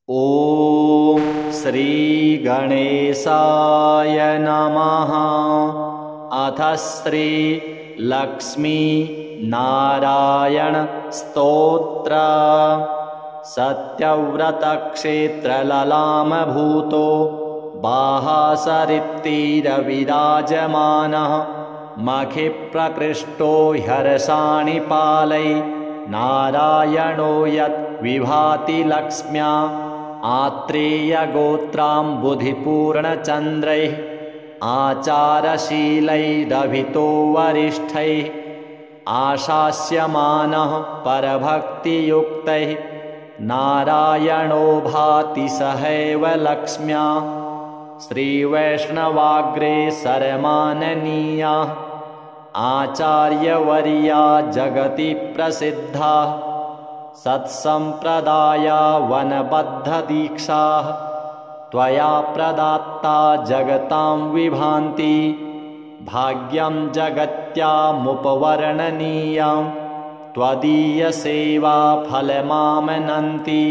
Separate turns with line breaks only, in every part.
ॐ श्री गणेशाय नमः। अथ श्री लक्ष्मी नारायण स्तोत्र। सत्यव्रतक्षेत्रललामभूतो बाहासरित्तिरविराजमानः मखिप्रकृष्टो ह्यर्षाणि पालै नारायणो यत् विभाति लक्ष्म्या आत्रेयगोत्राम्बुधिपूर्णचन्द्रैः आचारशीलैरभितो वरिष्ठैः आशास्यमानः परभक्तियुक्तैः नारायणो भाति सहैव लक्ष्म्या श्रीवैष्णवाग्रेसरमाननीयाः आचार्यवर्या जगति प्रसिद्धाः सत्सम्प्रदाया वनबद्धदीक्षाः त्वया प्रदात्ता जगतां विभान्ति भाग्यं जगत्यामुपवर्णनीयं त्वदीयसेवा फलमामनन्ति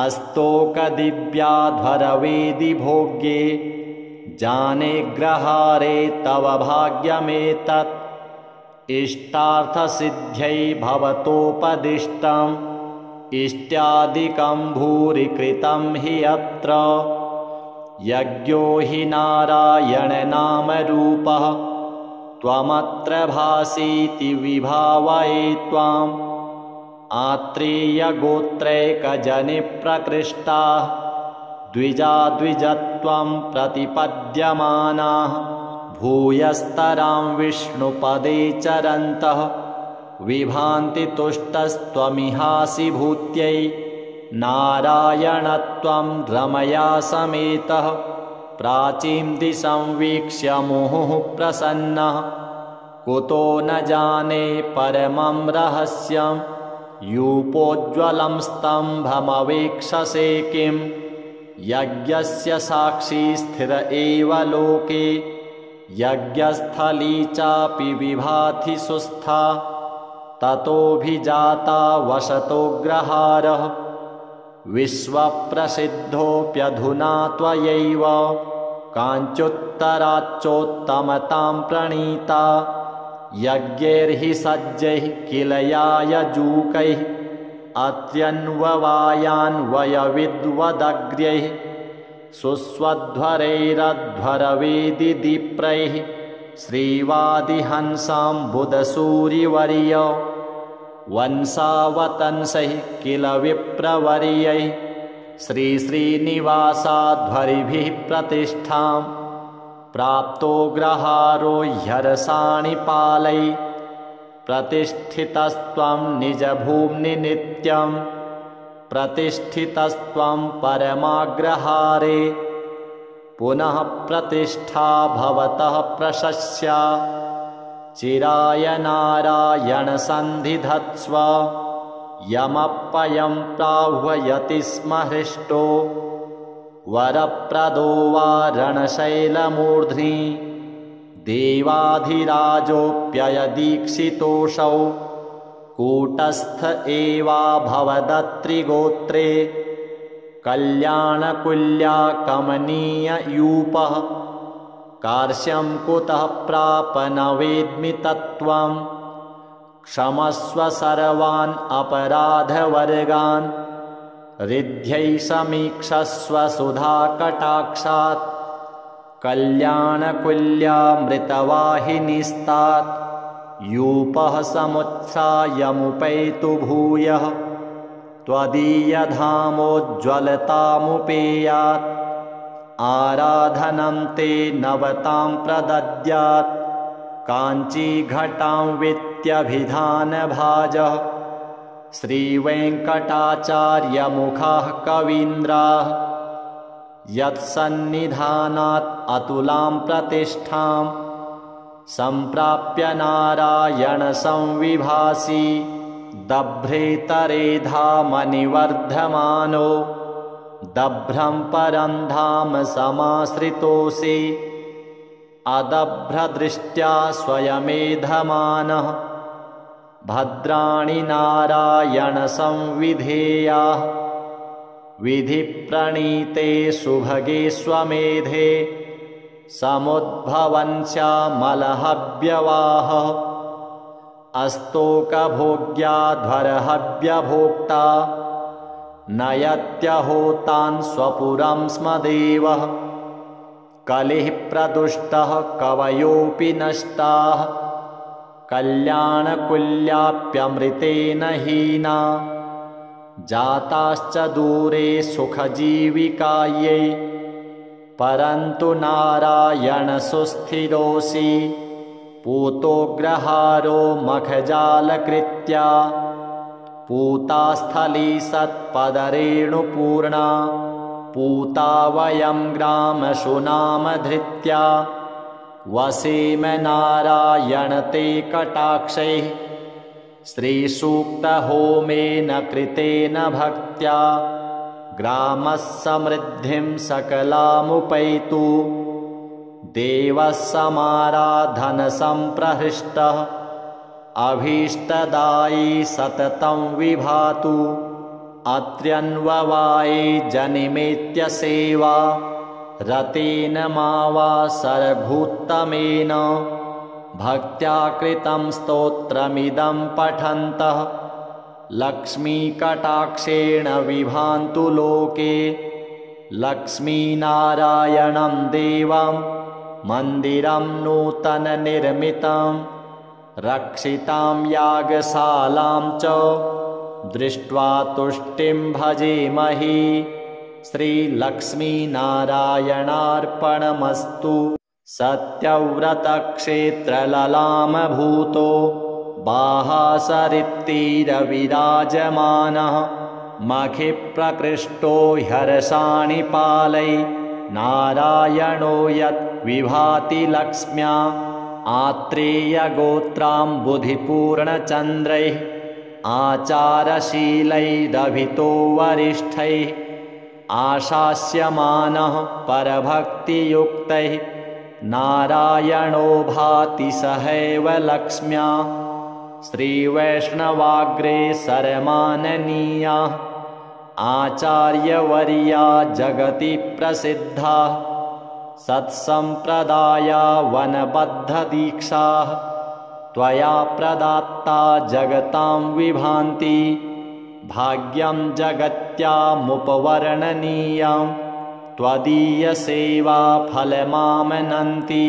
अस्तोकदिव्याध्वरवेदि भोग्ये जाने ग्रहारे तव भाग्यमेतत् इष्टार्थसिद्ध्यै भवतोपदिष्टम् इष्ट्यादिकं भूरि कृतं हि अत्र यज्ञो हि नारायणनामरूपः त्वमत्र भासीति विभावये त्वाम् आत्रेयगोत्रैकजनिप्रकृष्टाः द्विजत्वं प्रतिपद्यमानाः भूयस्तरां विष्णुपदे चरन्तः विभान्ति तुष्टस्त्वमिहासि भूत्यै नारायणत्वं रमया समेतः प्राचीं दिशं वीक्ष्य मुहुः प्रसन्नः कुतो न जाने परमं रहस्यं यूपोज्ज्वलं स्तम्भमवेक्षसे किं यज्ञस्य साक्षी स्थिर एव लोके यज्ञस्थली चापि विभाति सुस्था ततोऽभिजाता वसतोऽग्रहारः विश्वप्रसिद्धोऽप्यधुना त्वयैव काञ्चुत्तराच्चोत्तमतां प्रणीता यज्ञैर्हि सज्जैः किल यायजूकैः अत्यन्ववायान्वयविद्वदग्र्यैः सुस्वध्वरैरध्वरवेदिदीप्रैः श्रीवादिहंसाम्बुदसूरिवर्य वंशावतंसैः किल विप्रवर्यैः श्रीश्रीनिवासाध्वरिभिः प्रतिष्ठां प्राप्तो ग्रहारो ह्यर्षाणि पालैः प्रतिष्ठितस्त्वं निजभूम्नि नित्यं प्रतिष्ठितस्त्वं परमाग्रहारे पुनः प्रतिष्ठा भवतः प्रशस्या चिराय नारायण सन्धिधत्स्व यमप्ययं प्राह्वयति स्म हृष्टो वरप्रदो वा रणशैलमूर्ध्नि देवाधिराजोऽप्ययदीक्षितोऽसौ कूटस्थ एवाभवदत्रिगोत्रे कल्याणकुल्या कमनीययूपः कार्श्यं कुतः प्राप न वेद्मि तत्त्वं क्षमस्व सर्वान् अपराधवर्गान् रिद्ध्यै समीक्षस्व सुधाकटाक्षात् कल्याणकुल्यामृतवाहिनीस्तात् यूपः समुत्थायमुपैतु भूयः त्वदीयधामोज्ज्वलतामुपेयात् आराधनं ते नवतां प्रदद्यात् काञ्चीघटां वित्यभिधानभाजः श्रीवेङ्कटाचार्यमुखाः कवीन्द्राः यत्सन्निधानात् अतुलां प्रतिष्ठां सम्प्राप्य नारायण संविभासि दभ्रेतरेधामनिवर्धमानो दभ्रं परं धाम समाश्रितोऽसि अदभ्रदृष्ट्या स्वयमेधमानः भद्राणि नारायण संविधेयाः विधिप्रणीते सुभगे स्वमेधे समुद्भवन्स्यामलहव्यवाह अस्तोकभोग्याध्वरहव्यभोक्ता नयत्यहोतान् स्वपुरं स्म देवः कलिः प्रदुष्टः कवयोऽपि नष्टाः कल्याणकुल्याप्यमृतेन हीना जाताश्च दूरे सुखजीविकायै परन्तु नारायणसुस्थिरोऽसि पूतोग्रहारो मखजालकृत्या पूतास्थली सत्पदरेणुपूर्णा पूता वयं ग्रामशुनामधृत्या वसेम नारायण ते कटाक्षैः श्रीसूक्तहोमेन कृतेन भक्त्या ग्रामः समृद्धिं सकलामुपैतु देवः समाराधनसम्प्रहृष्टः अभीष्टदायी सततं विभातु अत्र्यन्ववाये जनिमेत्य सेवा रतेन मावासरभूत्तमेन भक्त्या कृतं स्तोत्रमिदं पठन्तः लक्ष्मीकटाक्षेण विभान्तु लोके लक्ष्मीनारायणं देवं मन्दिरं नूतननिर्मितं रक्षितां यागशालां च दृष्ट्वा तुष्टिं भजेमहि श्रीलक्ष्मीनारायणार्पणमस्तु सत्यव्रतक्षेत्रललामभूतो बाहासरित्तीरविराजमानः मखिप्रकृष्टो ह्यर्षाणि पालै नारायणो यत् विभाति लक्ष्म्या आत्रेयगोत्राम्बुधिपूर्णचन्द्रैः आचारशीलैरभितो वरिष्ठैः आशास्यमानः परभक्तियुक्तैः नारायणो भाति सहैव लक्ष्म्या श्रीवैष्णवाग्रे शरमाननीया आचार्यवर्या जगति प्रसिद्धा सत्सम्प्रदाया वनबद्धदीक्षाः त्वया प्रदात्ता जगतां विभान्ति भाग्यं जगत्यामुपवर्णनीयं त्वदीयसेवा फलमामनन्ति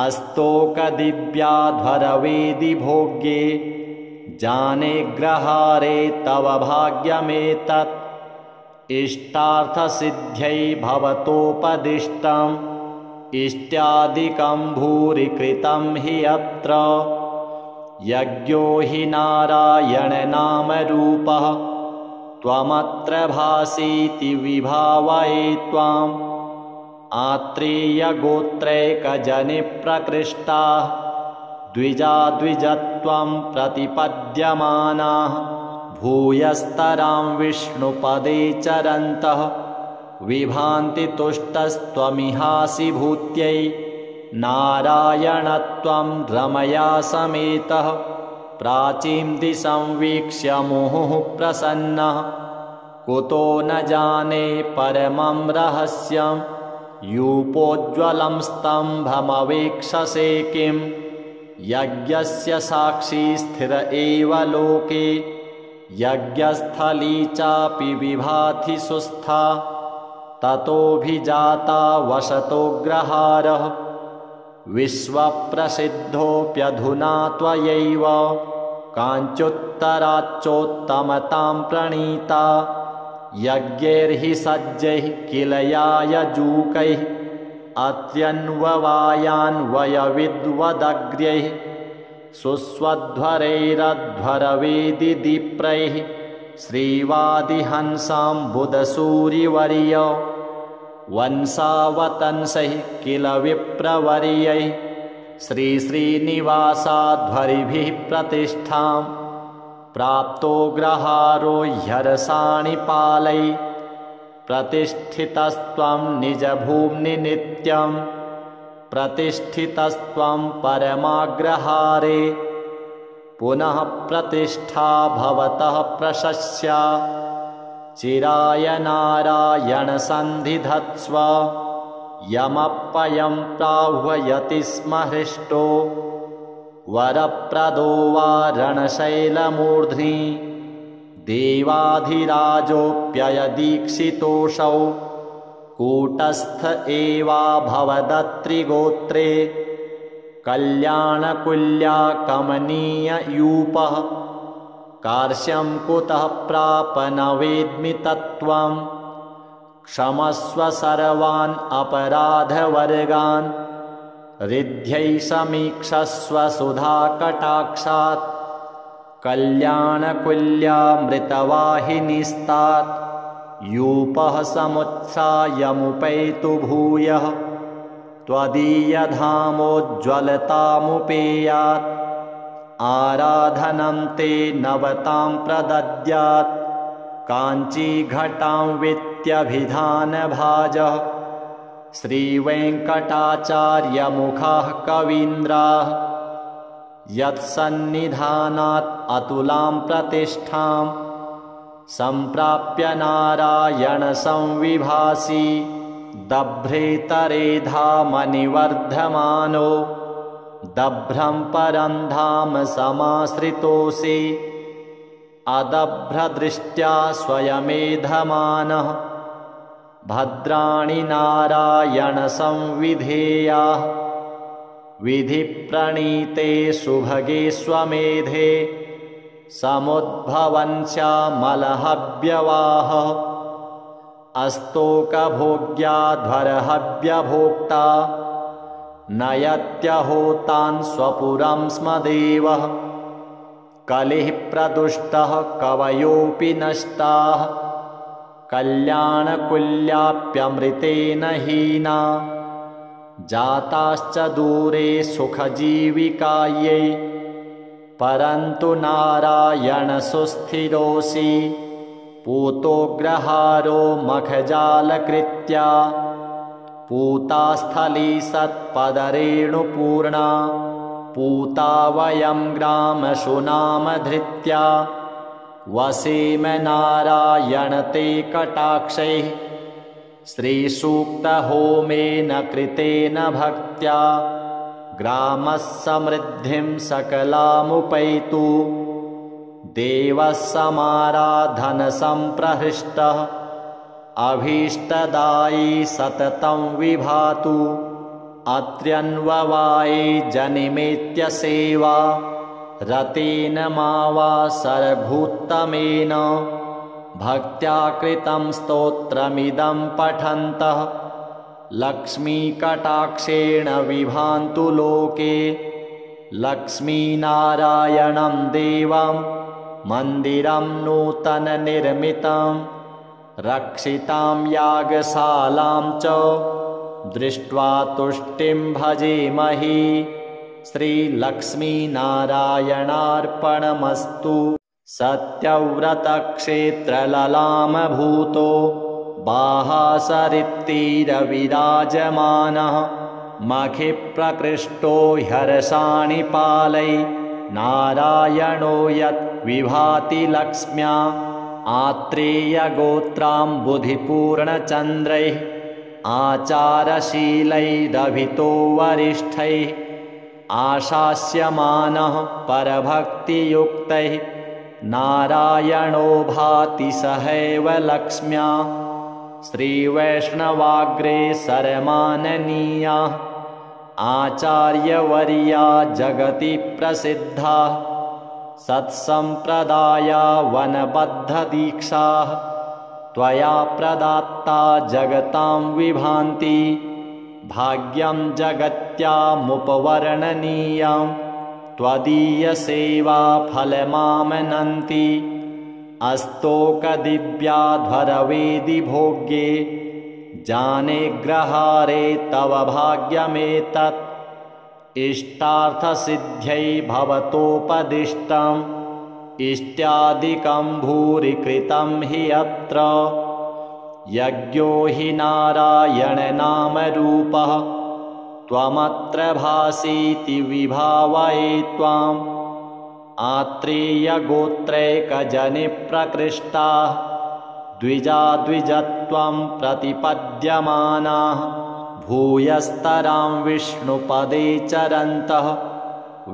अस्तोकदिव्याध्वरवेदि भोग्ये जाने ग्रहारे तव भाग्यमेतत् इष्टार्थसिद्ध्यै भवतोपदिष्टम् इष्ट्यादिकं भूरि कृतं हि अत्र यज्ञो हि नारायणनामरूपः त्वमत्र भासीति विभावये त्वाम् आत्रेयगोत्रैकजनिप्रकृष्टाः द्विजाद्विजत्वं प्रतिपद्यमानाः भूयस्तरां विष्णुपदे चरन्तः विभान्ति तुष्टस्त्वमिहासि भूत्यै नारायणत्वं रमया समेतः प्राचीं दिशं वीक्ष्य मुहुः प्रसन्नः कुतो न जाने परमं रहस्यं यूपोज्ज्वलं स्तम्भमवेक्षसे किं यज्ञस्य साक्षी स्थिर एव लोके यज्ञस्थली चापि विभाति सुस्था ततोऽभिजाता वसतोऽग्रहारः विश्वप्रसिद्धोऽप्यधुना त्वयैव काञ्चुत्तराच्चोत्तमतां प्रणीता यज्ञैर्हि सज्जैः किल यायजूकैः अत्यन्ववायान्वयविद्वदग्र्यैः सुस्वध्वरैरध्वरवेदिदीप्रैः श्रीवादिहंसाम्बुदसूरिवर्य वंशावतंसैः किल विप्रवर्यैः श्रीश्रीनिवासाध्वरिभिः प्रतिष्ठां प्राप्तो ग्रहारो ह्यर्षाणि पालै प्रतिष्ठितस्त्वं निजभूम्नि नित्यं प्रतिष्ठितस्त्वं परमाग्रहारे पुनः प्रतिष्ठा भवतः प्रशस्या चिराय नारायणसन्धिधत्स्व यमप्पयं प्राह्वयति स्म हृष्टो वरप्रदो वा रणशैलमूर्ध्नि देवाधिराजोऽप्ययदीक्षितोऽसौ कूटस्थ एवाभवदत्रिगोत्रे कल्याणकुल्या कमनीययूपः कार्श्यं कुतः प्राप न वेद्मि तत्त्वं क्षमस्व सर्वान् अपराधवर्गान् रिद्ध्यै समीक्षस्व सुधाकटाक्षात् कल्याणकुल्यामृतवाहिनीस्तात् यूपः समुत्सायमुपैतु भूयः त्वदीयधामोज्ज्वलतामुपेयात् आराधनं ते नवतां प्रदद्यात् काञ्चीघटां वित्यभिधानभाजः श्रीवेङ्कटाचार्यमुखाः कवीन्द्राः यत्सन्निधानात् अतुलां प्रतिष्ठां सम्प्राप्य नारायणसंविभासि दभ्रेतरेधामनिवर्धमानो दभ्रं परं धाम समाश्रितोऽसि अदभ्रदृष्ट्या स्वयमेधमानः भद्राणि नारायणसंविधेयाः विधिप्रणीते सुभगे स्वमेधे समुद्भवन्स्यामलहव्यवाहः अस्तोकभोग्याध्वरहव्यभोक्ता नयत्यहोतान् स्वपुरं स्म देवः कलिः प्रदुष्टः कवयोऽपि नष्टाः कल्याणकुल्याप्यमृतेन हीना जाताश्च दूरे सुखजीविकायै परन्तु नारायण सुस्थिरोऽसि पूतोग्रहारो मखजालकृत्या पूतास्थली सत्पदरेणुपूर्णा पूता वयं ग्रामशुनामधृत्या वसेम नारायण ते कटाक्षैः श्रीसूक्तहोमेन कृतेन भक्त्या ग्रामः समृद्धिं सकलामुपैतु देवः समाराधनसम्प्रहृष्टः अभीष्टदायी सततं विभातु अत्र्यन्ववाये जनिमेत्य सेवा रतेन मा वा सरभूत्तमेन भक्त्या कृतं स्तोत्रमिदं पठन्तः लक्ष्मीकटाक्षेण विभान्तु लोके लक्ष्मीनारायणं देवं मन्दिरं नूतननिर्मितं रक्षितां यागशालां च दृष्ट्वा तुष्टिं भजेमहि श्रीलक्ष्मीनारायणार्पणमस्तु। सत्यव्रतक्षेत्रललामभूतो बाहासरित्तीरविराजमानः मखिप्रकृष्टो ह्यर्षाणि पालै नारायणो यत् विभाति लक्ष्म्या आत्रेयगोत्राम्बुधिपूर्णचन्द्रैः आचारशीलैरभितो वरिष्ठैः आशास्यमानः परभक्तियुक्तैः नारायणो भाति सहैव लक्ष्म्या श्रीवैष्णवाग्रे सरमाननीयाः आचार्यवर्या जगति प्रसिद्धाः सत्सम्प्रदाया वनबद्धदीक्षाः त्वया प्रदात्ता जगतां विभान्ति भाग्यं जगत्यामुपवर्णनीयं त्वदीयसेवा फलमामनन्ति अस्तोकदिव्याध्वरवेदिभोग्ये जाने ग्रहारे तव भाग्यमेतत् इष्टार्थसिद्ध्यै भवतोपदिष्टम् इष्ट्यादिकं भूरि कृतं हि अत्र यज्ञो हि नारायणनामरूपः त्वमत्र भासीति विभावये त्वाम् आत्रेयगोत्रैकजनिप्रकृष्टाः द्विजत्वं प्रतिपद्यमानाः भूयस्तरां विष्णुपदे चरन्तः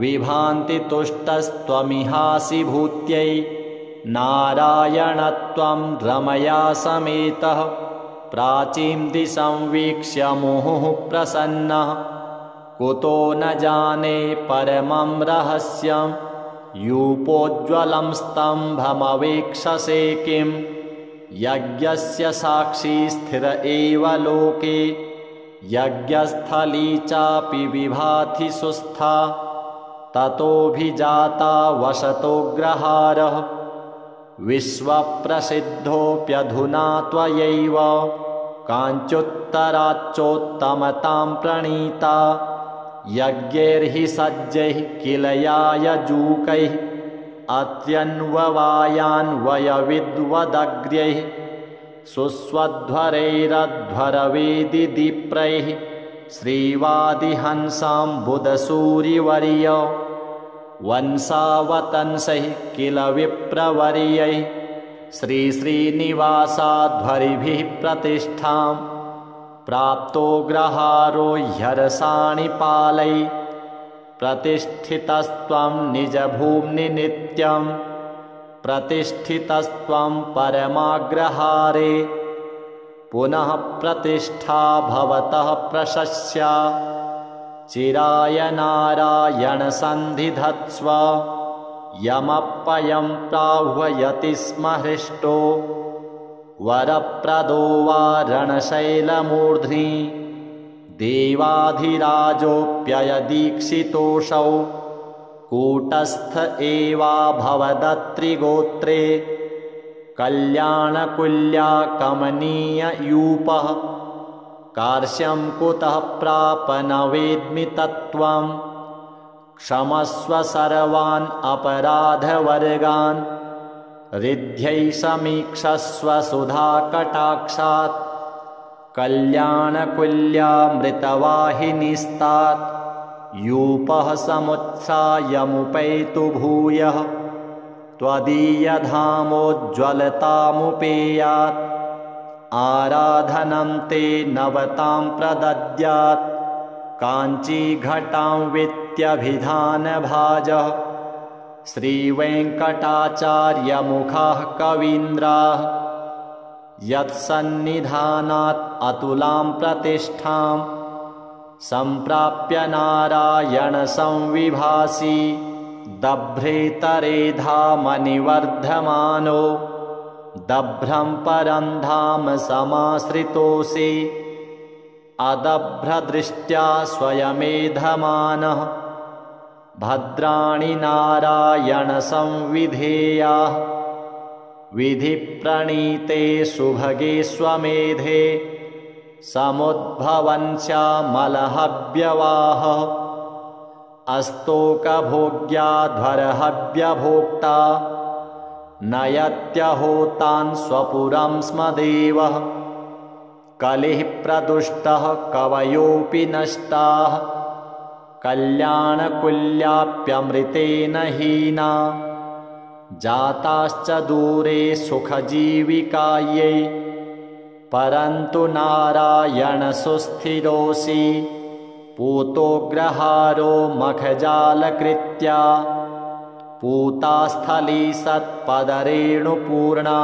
विभान्ति तुष्टस्त्वमिहासि भूत्यै नारायणत्वं रमया समेतः प्राचीं दिशं वीक्ष्य मुहुः प्रसन्नः कुतो न जाने परमं रहस्यं यूपोज्ज्वलं स्तम्भमवेक्षसे किं यज्ञस्य साक्षी स्थिर एव लोके यज्ञस्थली चापि विभाति सुस्था ततोऽभिजाता वसतोऽग्रहारः विश्वप्रसिद्धोऽप्यधुना त्वयैव काञ्चुत्तराच्चोत्तमतां प्रणीता यज्ञैर्हि सज्जैः किल यायजूकैः अत्यन्ववायान्वयविद्वदग्र्यैः सुस्वध्वरैरध्वरवेदिदीप्रैः श्रीवादिहंसां बुधसूरिवर्य वंसावतंसैः किल विप्रवर्यैः श्रीश्रीनिवासाध्वरिभिः प्रतिष्ठां प्राप्तोऽग्रहारो ह्यरसाणिपालैः प्रतिष्ठितस्त्वं निजभूम्नि नित्यं प्रतिष्ठितस्त्वं परमाग्रहारे पुनः प्रतिष्ठा भवतः प्रशस्या चिराय नारायण सन्धिधत्स्व यमप्पयं प्राह्वयति स्म हृष्टो वरप्रदो वा रणशैलमूर्ध्नि देवाधिराजोऽप्ययदीक्षितोऽसौ कूटस्थ एवाभवदत्रिगोत्रे कल्याणकुल्या कमनीययूपः कार्श्यं कुतः प्राप न वेद्मि तत्त्वं क्षमस्व सर्वान् अपराधवर्गान् रिद्ध्यै समीक्षस्व सुधाकटाक्षात् कल्याणकुल्यामृतवाहिनीस्तात् यूपः समुत्सायमुपैतु भूयः त्वदीयधामोज्ज्वलतामुपेयात् आराधनं ते नवतां प्रदद्यात् काञ्चीघटां वित्यभिधानभाजः श्रीवेङ्कटाचार्यमुखाः कवीन्द्राः यत्सन्निधानात् अतुलां प्रतिष्ठां सम्प्राप्य नारायण संविभासि दभ्रेतरेधामनिवर्धमानो दभ्रं परं धाम समाश्रितोऽसि अदभ्रदृष्ट्या स्वयमेधमानः भद्राणि नारायण संविधेयाः विधिप्रणीते सुभगे स्वमेधे समुद्भवन्स्यामलहव्यवाहः अस्तोकभोग्याध्वरहव्यभोक्ता नयत्यहोतान् स्वपुरं स्म देवः कलिः प्रदुष्टः कवयोऽपि नष्टाः कल्याणकुल्याप्यमृतेन हीना जाताश्च दूरे सुखजीविकायै परन्तु नारायण सुस्थिरोऽसि पूतोऽग्रहारो मखजालकृत्या पूतास्थली सत्पदरेणुपूर्णा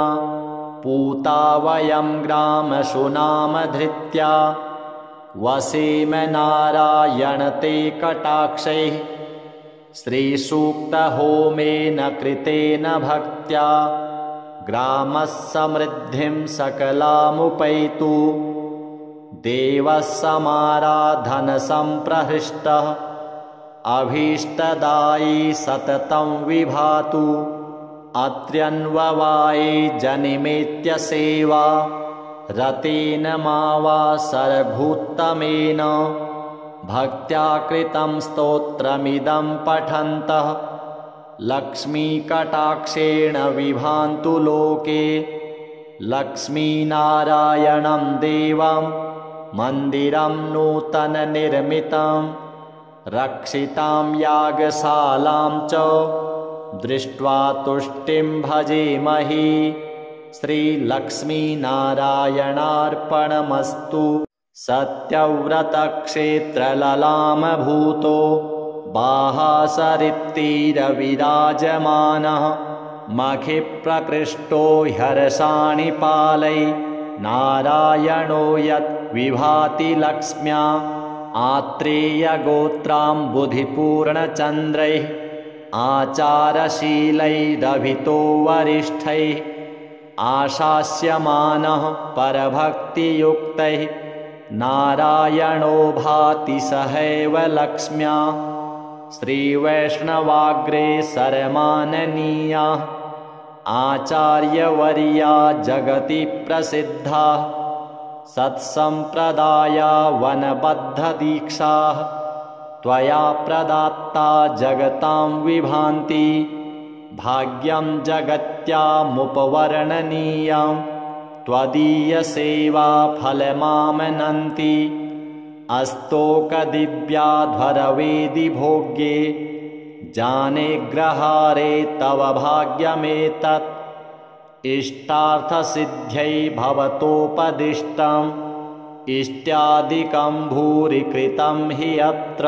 पूता वयं ग्रामशुनामधृत्या वसेम नारायण ते कटाक्षैः श्रीसूक्तहोमेन कृतेन भक्त्या ग्रामः समृद्धिं सकलामुपैतु देवः समाराधनसम्प्रहृष्टः अभीष्टदायी सततं विभातु अत्र्यन्ववाये जनिमेत्य सेवा रतेन मा वा सरभूत्तमेन भक्त्या कृतं स्तोत्रमिदं पठन्तः लक्ष्मीकटाक्षेण विभान्तु लोके लक्ष्मीनारायणं देवं मन्दिरं नूतननिर्मितं रक्षितां यागशालां च दृष्ट्वा तुष्टिं भजेमहि श्रीलक्ष्मीनारायणार्पणमस्तु। सत्यव्रतक्षेत्रललामभूतो बाहासरित्तीरविराजमानः मखिप्रकृष्टो ह्यर्षाणि पालै नारायणो यद्विभाति लक्ष्म्या आत्रेयगोत्राम्बुधिपूर्णचन्द्रैः आचारशीलैरभितो वरिष्ठैः आशास्यमानः परभक्तियुक्तैः नारायणो भाति सहैव लक्ष्म्या श्रीवैष्णवाग्रेसरमाननीया आचार्यवर्या जगति प्रसिद्धा सत्सम्प्रदाया वनबद्धदीक्षाः त्वया प्रदात्ता जगतां विभान्ति भाग्यं जगत्यामुपवर्णनीयं त्वदीयसेवा फलमामनन्ति अस्तोकदिव्याध्वरवेदि भोग्ये जाने ग्रहारे तव भाग्यमेतत् इष्टार्थसिद्ध्यै भवतोपदिष्टम् इष्ट्यादिकं भूरि कृतं हि अत्र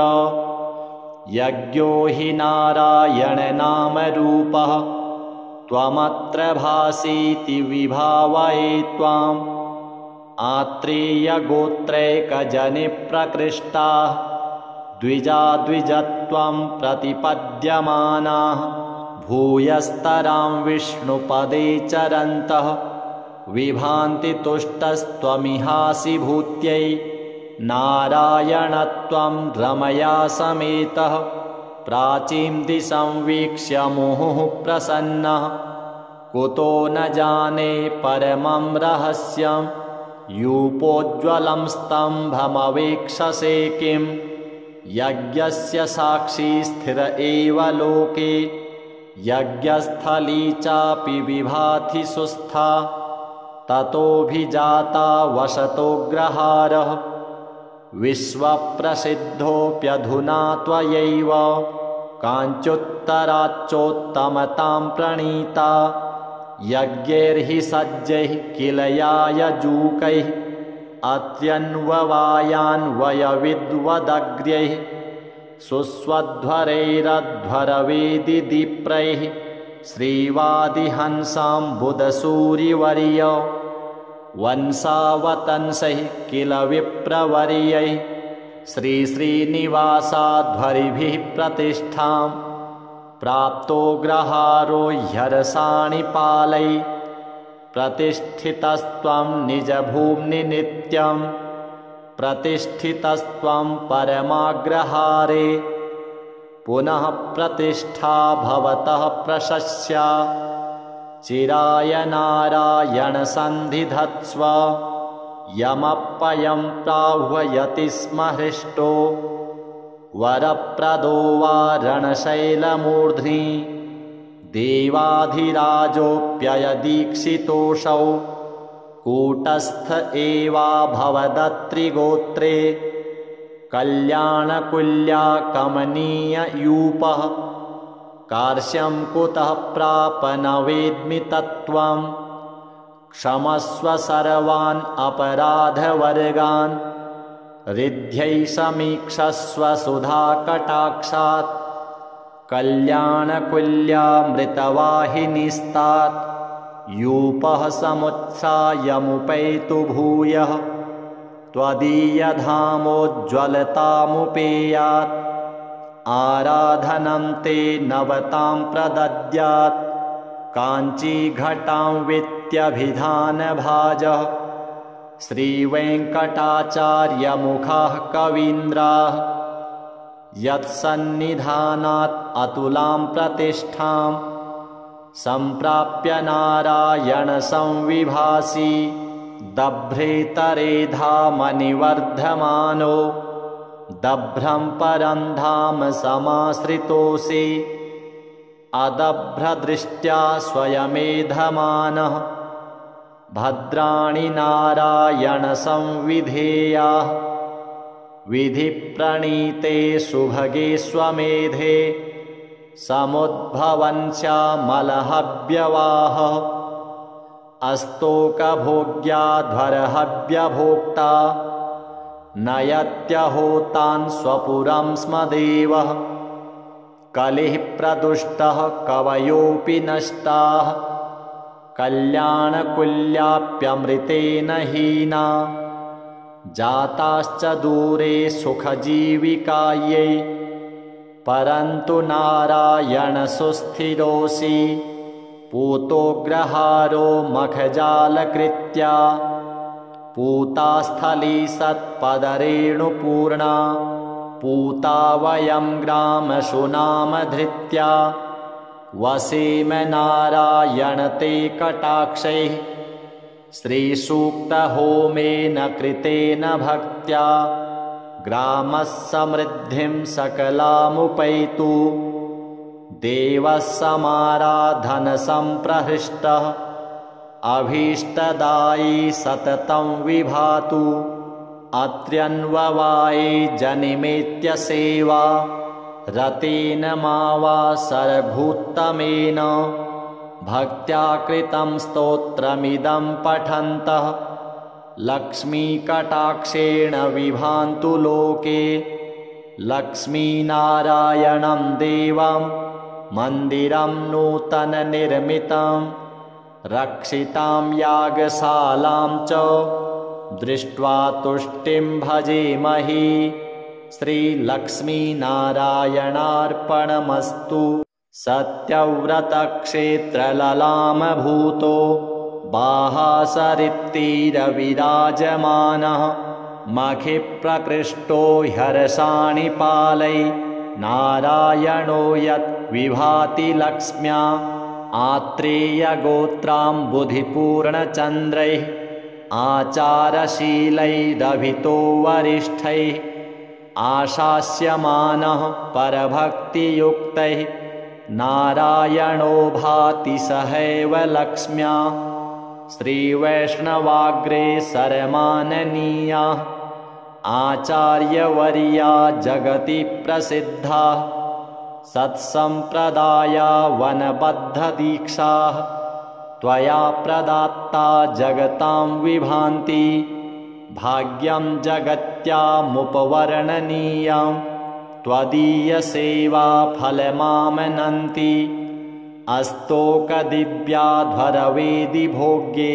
यज्ञो हि नारायणनामरूपः त्वमत्र भासीति विभावये त्वाम् आत्रेयगोत्रैकजनिप्रकृष्टाः द्विजाद्विजत्वं प्रतिपद्यमानाः भूयस्तरां विष्णुपदे चरन्तः विभान्ति तुष्टस्त्वमिहासि भूत्यै नारायणत्वं रमया समेतः प्राचीं दिशं वीक्ष्य मुहुः प्रसन्नः कुतो न जाने परमं रहस्यं यूपोज्ज्वलं स्तम्भमवेक्षसे किं यज्ञस्य साक्षी स्थिर एव लोके यज्ञस्थली चापि विभाति सुस्था ततोऽभिजाता वसतोऽग्रहारः विश्वप्रसिद्धोऽप्यधुना त्वयैव काञ्चुत्तराच्चोत्तमतां प्रणीता यज्ञैर्हि सज्जैः किल यायजूकैः अत्यन्ववायान्वयविद्वदग्र्यैः सुस्वध्वरैरध्वरवेदिदीप्रैः श्रीवादिहंसाम्बुदसूरिवर्य वंशावतंसैः किल विप्रवर्यैः श्रीश्रीनिवासाध्वरिभिः प्रतिष्ठां प्राप्तो ग्रहारो ह्यर्षाणि पालै प्रतिष्ठितस्त्वं निजभूम्नि नित्यं प्रतिष्ठितस्त्वं परमाग्रहारे पुनः प्रतिष्ठा भवतः प्रशस्या चिराय नारायण सन्धिधत्स्व यमप्पयं प्राह्वयति स्म हृष्टो वरप्रदो वा रणशैलमूर्ध्नि देवाधिराजोऽप्ययदीक्षितोऽसौ कूटस्थ एवाभवदत्रिगोत्रे कल्याणकुल्या कमनीययूपः कार्श्यं कुतः प्राप न वेद्मि तत्त्वं क्षमस्व सर्वान् अपराधवर्गान् रिद्ध्यै समीक्षस्व सुधाकटाक्षात् कल्याणकुल्यामृतवाहिनीस्तात् यूपः समुत्थायमुपैतु भूयः त्वदीयधामोज्ज्वलतामुपेयात् आराधनं ते नवतां प्रदद्यात् काञ्चीघटां वित्यभिधानभाजः श्रीवेङ्कटाचार्यमुखाः कवीन्द्राः यत्सन्निधानात् अतुलां प्रतिष्ठां सम्प्राप्य नारायण संविभासि दभ्रेतरेधामनिवर्धमानो दभ्रं परं धाम समाश्रितोऽसि अदभ्रदृष्ट्या स्वयमेधमानः भद्राणि नारायण संविधेयाः विधिप्रणीते सुभगे स्वमेधे समुद्भवन् श्यामलहव्यवाहः अस्तोकभोग्याध्वरहव्यभोक्ता नयत्यहोतान् स्वपुरं स्म देवः कलिः प्रदुष्टः कवयोऽपि नष्टाः कल्याणकुल्याप्यमृतेन हीना जाताश्च दूरे सुखजीविकायै परन्तु नारायण सुस्थिरोऽसि पूतोग्रहारो मखजालकृत्या पूतास्थली सत्पदरेणुपूर्णा पूता वयं ग्रामशुनामधृत्या वसेम नारायण ते कटाक्षैः श्रीसूक्तहोमेन कृतेन भक्त्या ग्रामः समृद्धिं सकलामुपैतु देवः समाराधनसम्प्रहृष्टः अभीष्टदायी सततं विभातु अत्र्यन्ववाये जनिमेत्य सेवा रतेन मावासरभूत्तमेन भक्त्या कृतं स्तोत्रमिदं पठन्तः लक्ष्मीकटाक्षेण विभान्तु लोके लक्ष्मीनारायणं देवं मन्दिरं नूतननिर्मितं रक्षितां यागशालां च दृष्ट्वा तुष्टिं भजेमहि श्रीलक्ष्मीनारायणार्पणमस्तु। सत्यव्रतक्षेत्रललामभूतो बाहासरित्तीरविराजमानः मखिप्रकृष्टो ह्यर्षाणि पालै नारायणो यत् विभाति लक्ष्म्या आत्रेयगोत्राम्बुधिपूर्णचन्द्रैः आचारशीलैरभितो वरिष्ठैः आशास्यमानः परभक्तियुक्तैः नारायणो भाति सहैव लक्ष्म्या श्रीवैष्णवाग्रे सरमाननीया आचार्यवर्या जगति प्रसिद्धा सत्सम्प्रदाया वनबद्धदीक्षाः त्वया प्रदात्ता जगतां विभान्ति भाग्यं जगत्यामुपवर्णनीयं त्वदीयसेवा फलमामनन्ति अस्तोकदिव्याध्वरवेदि भोग्ये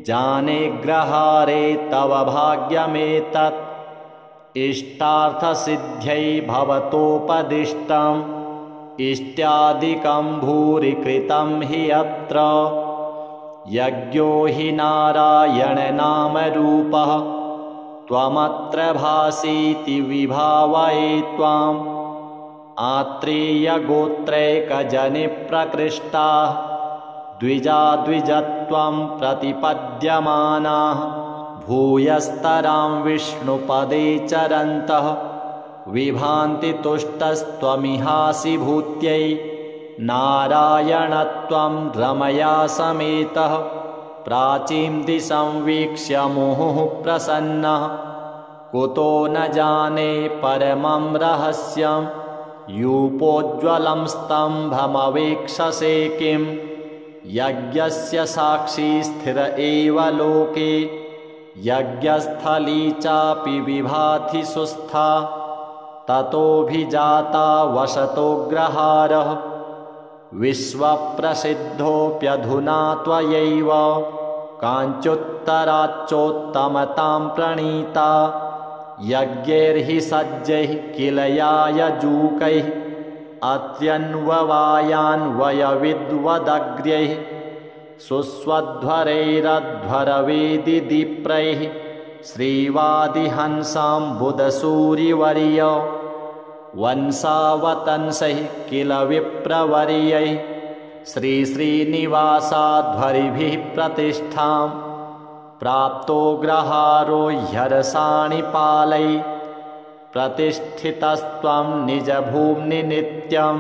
जाने ग्रहारे तव भाग्यमेतत् इष्टार्थसिद्ध्यै भवतोपदिष्टम् इष्ट्यादिकं भूरि कृतं हि अत्र यज्ञो हि नारायणनामरूपः त्वमत्र भासीति विभावये त्वाम् आत्रेयगोत्रैकजनिप्रकृष्टाः द्विजाद्विजत्वं प्रतिपद्यमानाः भूयस्तरां विष्णुपदे चरन्तः विभान्ति तुष्टस्त्वमिहासि भूत्यै नारायणत्वं रमया समेतः प्राचीं दिशं वीक्ष्य मुहुः प्रसन्नः कुतो न जाने परमं रहस्यं यूपोज्ज्वलं स्तम्भमवेक्षसे किं यज्ञस्य साक्षी स्थिर एव लोके यज्ञस्थली चापि विभाति सुस्था ततोऽभिजाता वसतोऽग्रहारः विश्वप्रसिद्धोऽप्यधुना त्वयैव काञ्चुत्तराच्चोत्तमतां प्रणीता यज्ञैर्हि सज्जैः किल यायजूकैः अत्यन्ववायान्वयविद्वदग्र्यैः सुस्वध्वरैरध्वरवेदिदीप्रैः श्रीवादिहंसाम्बुदसूरिवर्य वंशावतंसैः किल विप्रवर्यैः श्रीश्रीनिवासाध्वरिभिः प्रतिष्ठां प्राप्तो ग्रहारो ह्यर्षाणि पालै प्रतिष्ठितस्त्वं निजभूम्नि नित्यं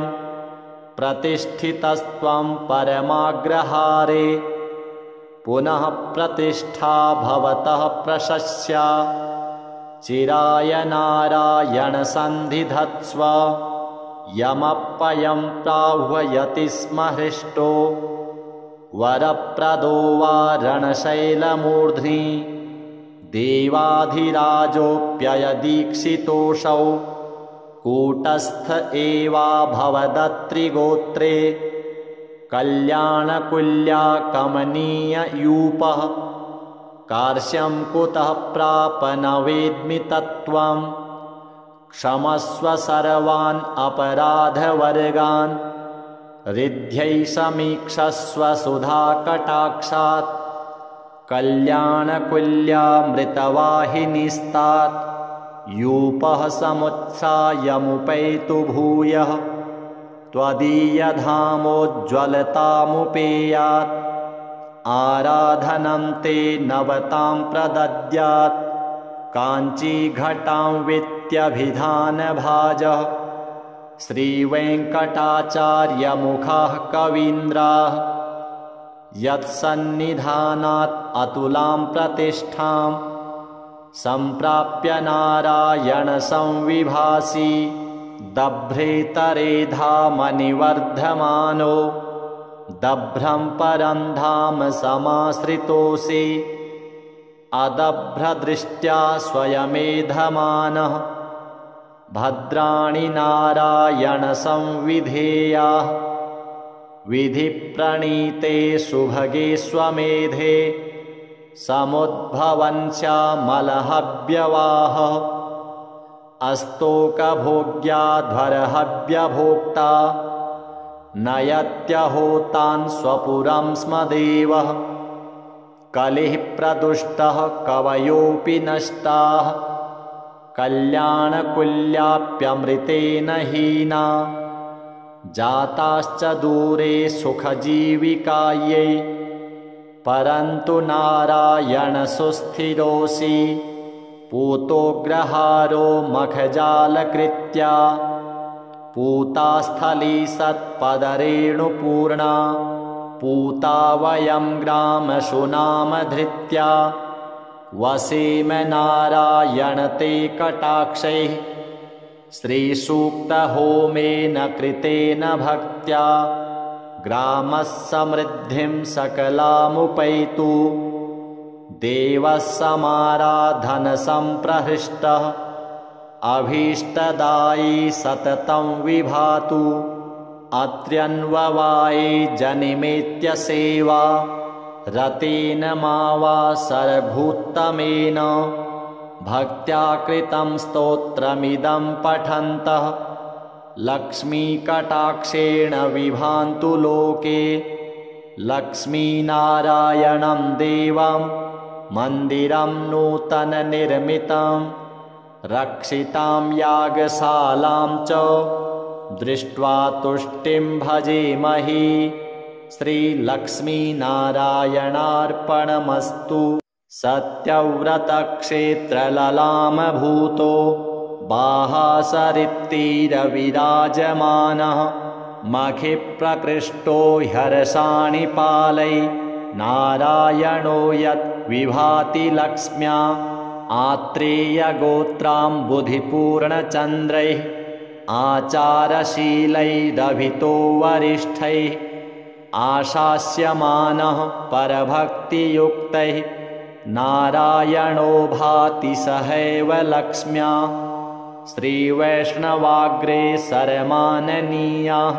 प्रतिष्ठितस्त्वं परमाग्रहारे पुनः प्रतिष्ठा भवतः प्रशस्या चिराय नारायण सन्धिधत्स्व यमप्पयं प्राह्वयति स्म हृष्टो वरप्रदो वा रणशैलमूर्ध्नि देवाधिराजोऽप्ययदीक्षितोऽसौ कूटस्थ एवाभवदत्रिगोत्रे कल्याणकुल्या कमनीययूपः कार्श्यं कुतः प्राप न वेद्मि तत्त्वं क्षमस्व सर्वान् अपराधवर्गान् रिद्ध्यै समीक्षस्व सुधाकटाक्षात् कल्याणकुल्यामृतवाहिनीस्तात् यूपः समुत्सायमुपैतु भूयः त्वदीयधामोज्ज्वलतामुपेयात् आराधनं ते नवतां प्रदद्यात् काञ्चीघटां वित्यभिधानभाजः श्रीवेङ्कटाचार्यमुखाः कवीन्द्राः यत्सन्निधानात् अतुलां प्रतिष्ठां सम्प्राप्य नारायणसंविभासि दभ्रेतरेधामनिवर्धमानो दभ्रं परं धाम समाश्रितोऽसि अदभ्रदृष्ट्या स्वयमेधमानः भद्राणि नारायणसंविधेयाः विधिप्रणीते सुभगे स्वमेधे समुद्भवन्स्यामलहव्यवाहः अस्तोकभोग्याध्वरहव्यभोक्ता नयत्यहोतान् स्वपुरं स्म देवः कलिः प्रदुष्टः कवयोऽपि नष्टाः कल्याणकुल्याप्यमृतेन हीना जाताश्च दूरे सुखजीविकायै परन्तु नारायणसुस्थिरोऽसि पूतोग्रहारो मखजालकृत्या पूतास्थली सत्पदरेणुपूर्णा पूता वयं ग्रामशुनामधृत्या वसेम नारायण ते कटाक्षैः श्रीसूक्तहोमेन कृतेन भक्त्या ग्रामः समृद्धिं सकलामुपैतु देवः समाराधनसम्प्रहृष्टः अभीष्टदायी सततं विभातु अत्र्यन्ववाये जनिमेत्य सेवा रतेन मावासरभूत्तमेन भक्त्या कृतं स्तोत्रमिदं पठन्तः लक्ष्मीकटाक्षेण विभान्तु लोके लक्ष्मीनारायणं देवं मन्दिरं नूतननिर्मितं रक्षितां यागशालां च दृष्ट्वा तुष्टिं भजेमहि श्रीलक्ष्मीनारायणार्पणमस्तु। सत्यव्रतक्षेत्रललामभूतो बाहासरित्तीरविराजमानः मखिप्रकृष्टो ह्यर्षाणि पालै नारायणो यत् विभाति लक्ष्म्या आत्रेयगोत्राम्बुधिपूर्णचन्द्रैः आचारशीलैरभितो वरिष्ठैः आशास्यमानः परभक्तियुक्तैः नारायणो भाति सहैव लक्ष्म्या श्रीवैष्णवाग्रेसरमाननीयाः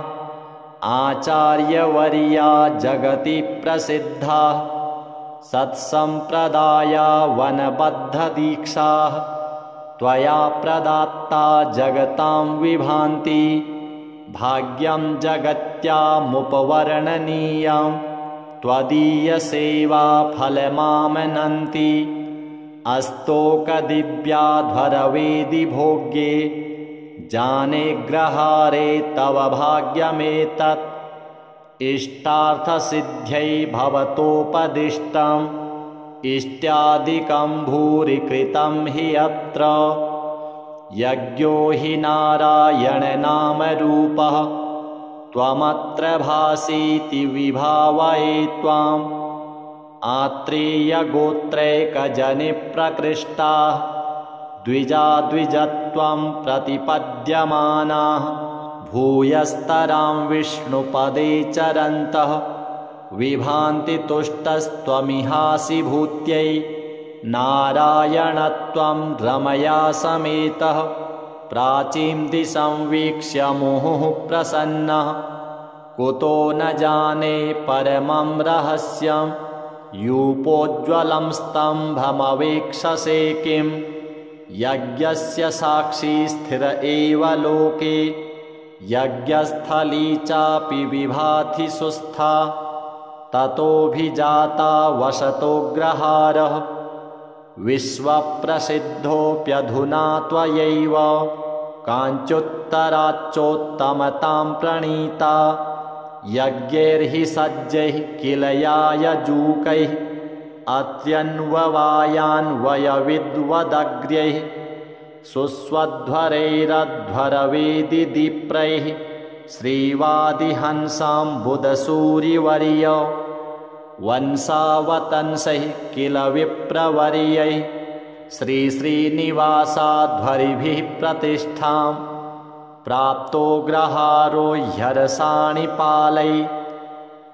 आचार्यवर्या जगति प्रसिद्धाः सत्सम्प्रदाया वनबद्धदीक्षाः त्वया प्रदात्ता जगतां विभान्ति भाग्यं जगत्यामुपवर्णनीयं त्वदीयसेवा फलमामनन्ति अस्तोकदिव्याध्वरवेदिभोग्ये जाने ग्रहारे तव भाग्यमेतत् इष्टार्थसिद्ध्यै भवतोपदिष्टम् इष्ट्यादिकं भूरि कृतं हि अत्र यज्ञो हि नारायणनामरूपः त्वमत्र भासीति विभावये त्वाम् आत्रेयगोत्रैकजनिप्रकृष्टाः द्विजाद्विजत्वं प्रतिपद्यमानाः भूयस्तरां विष्णुपदे चरन्तः विभान्ति तुष्टस्त्वमिहासि भूत्यै नारायणत्वं रमया समेतः प्राचीं दिशं वीक्ष्य मुहुः प्रसन्नः कुतो न जाने परमं रहस्यं यूपोज्ज्वलं स्तम्भमवेक्षसे किं यज्ञस्य साक्षी स्थिर एव लोके यज्ञस्थली चापि विभाति सुस्था ततोऽभिजाता वसतोऽग्रहारः विश्वप्रसिद्धोऽप्यधुना त्वयैव काञ्चुत्तराच्चोत्तमतां प्रणीता यज्ञैर्हि सज्जैः किल यायजूकैः अत्यन्ववायान्वयविद्वदग्र्यैः सुस्वध्वरैरध्वरवेदिदीप्रैः श्रीवादिहंसाम्बुदसूरिवर्य वंसावतंसैः किल विप्रवर्यैः श्रीश्रीनिवासाध्वरिभिः प्रतिष्ठां प्राप्तोऽग्रहारो ह्यरसाणिपालैः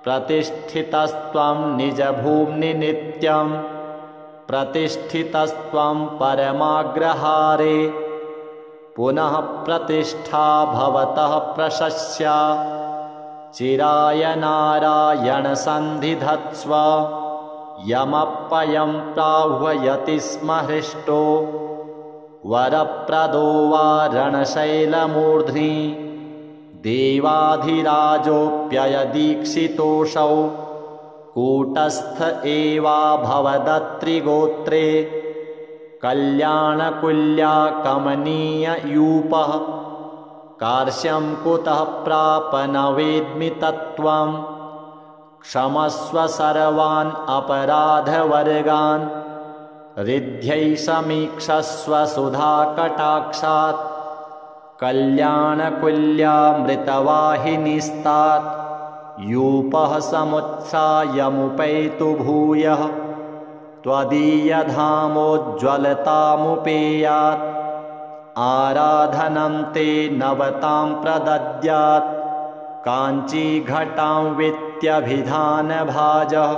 प्रतिष्ठितस्त्वं निजभूम्नि नित्यं प्रतिष्ठितस्त्वं परमाग्रहारे पुनः प्रतिष्ठा भवतः प्रशस्या चिराय नारायण सन्धिधत्स्व यमप्पयं प्राह्वयति स्म हृष्टो वरप्रदो वा रणशैलमूर्ध्नि देवाधिराजोऽप्ययदीक्षितोऽसौ कूटस्थ एवाभवदत्रिगोत्रे कल्याणकुल्या कमनीययूपः कार्श्यं कुतः प्राप न वेद्मि तत्त्वं क्षमस्व सर्वान् अपराधवर्गान् रिद्ध्यै समीक्षस्व सुधाकटाक्षात् कल्याणकुल्यामृतवाहिनीस्तात् यूपः समुत्सायमुपैतु भूयः त्वदीयधामोज्ज्वलतामुपेयात् आराधनं ते नवतां प्रदद्यात् काञ्चीघटां वित्यभिधानभाजः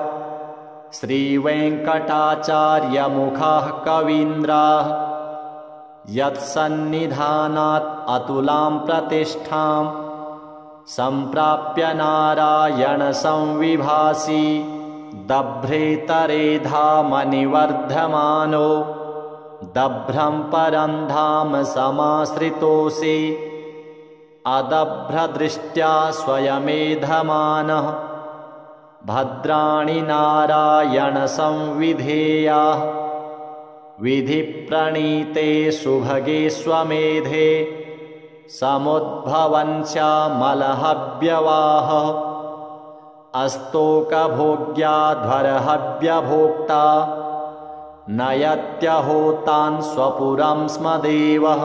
श्रीवेङ्कटाचार्यमुखाः कवीन्द्राः यत्सन्निधानात् अतुलां प्रतिष्ठां सम्प्राप्य नारायण संविभासि दभ्रेतरे धामनिवर्धमानो दभ्रं परं धाम समाश्रितोऽसि अदभ्रदृष्ट्या स्वयमेधमानः भद्राणि नारायण संविधेयाः विधिप्रणीते सुभगे स्वमेधे समुद्भवन्स्यामलहव्यवाहः अस्तोकभोग्याध्वरहव्यभोक्ता नयत्यहोतान् स्वपुरं स्म देवः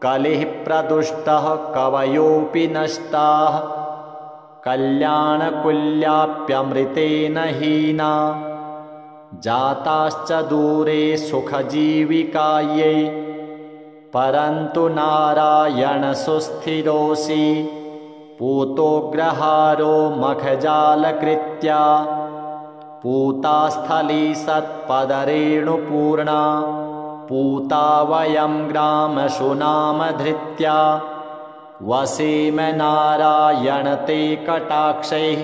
कलिः प्रदुष्टः कवयोऽपि नष्टाः कल्याणकुल्याप्यमृतेन हीना जाताश्च दूरे सुखजीविकायै परन्तु नारायण सुस्थिरोऽसि पूतोऽग्रहारो मखजालकृत्या पूतास्थली सत्पदरेणुपूर्णा पूता वयं ग्रामशुनामधृत्या वसेम नारायण ते कटाक्षैः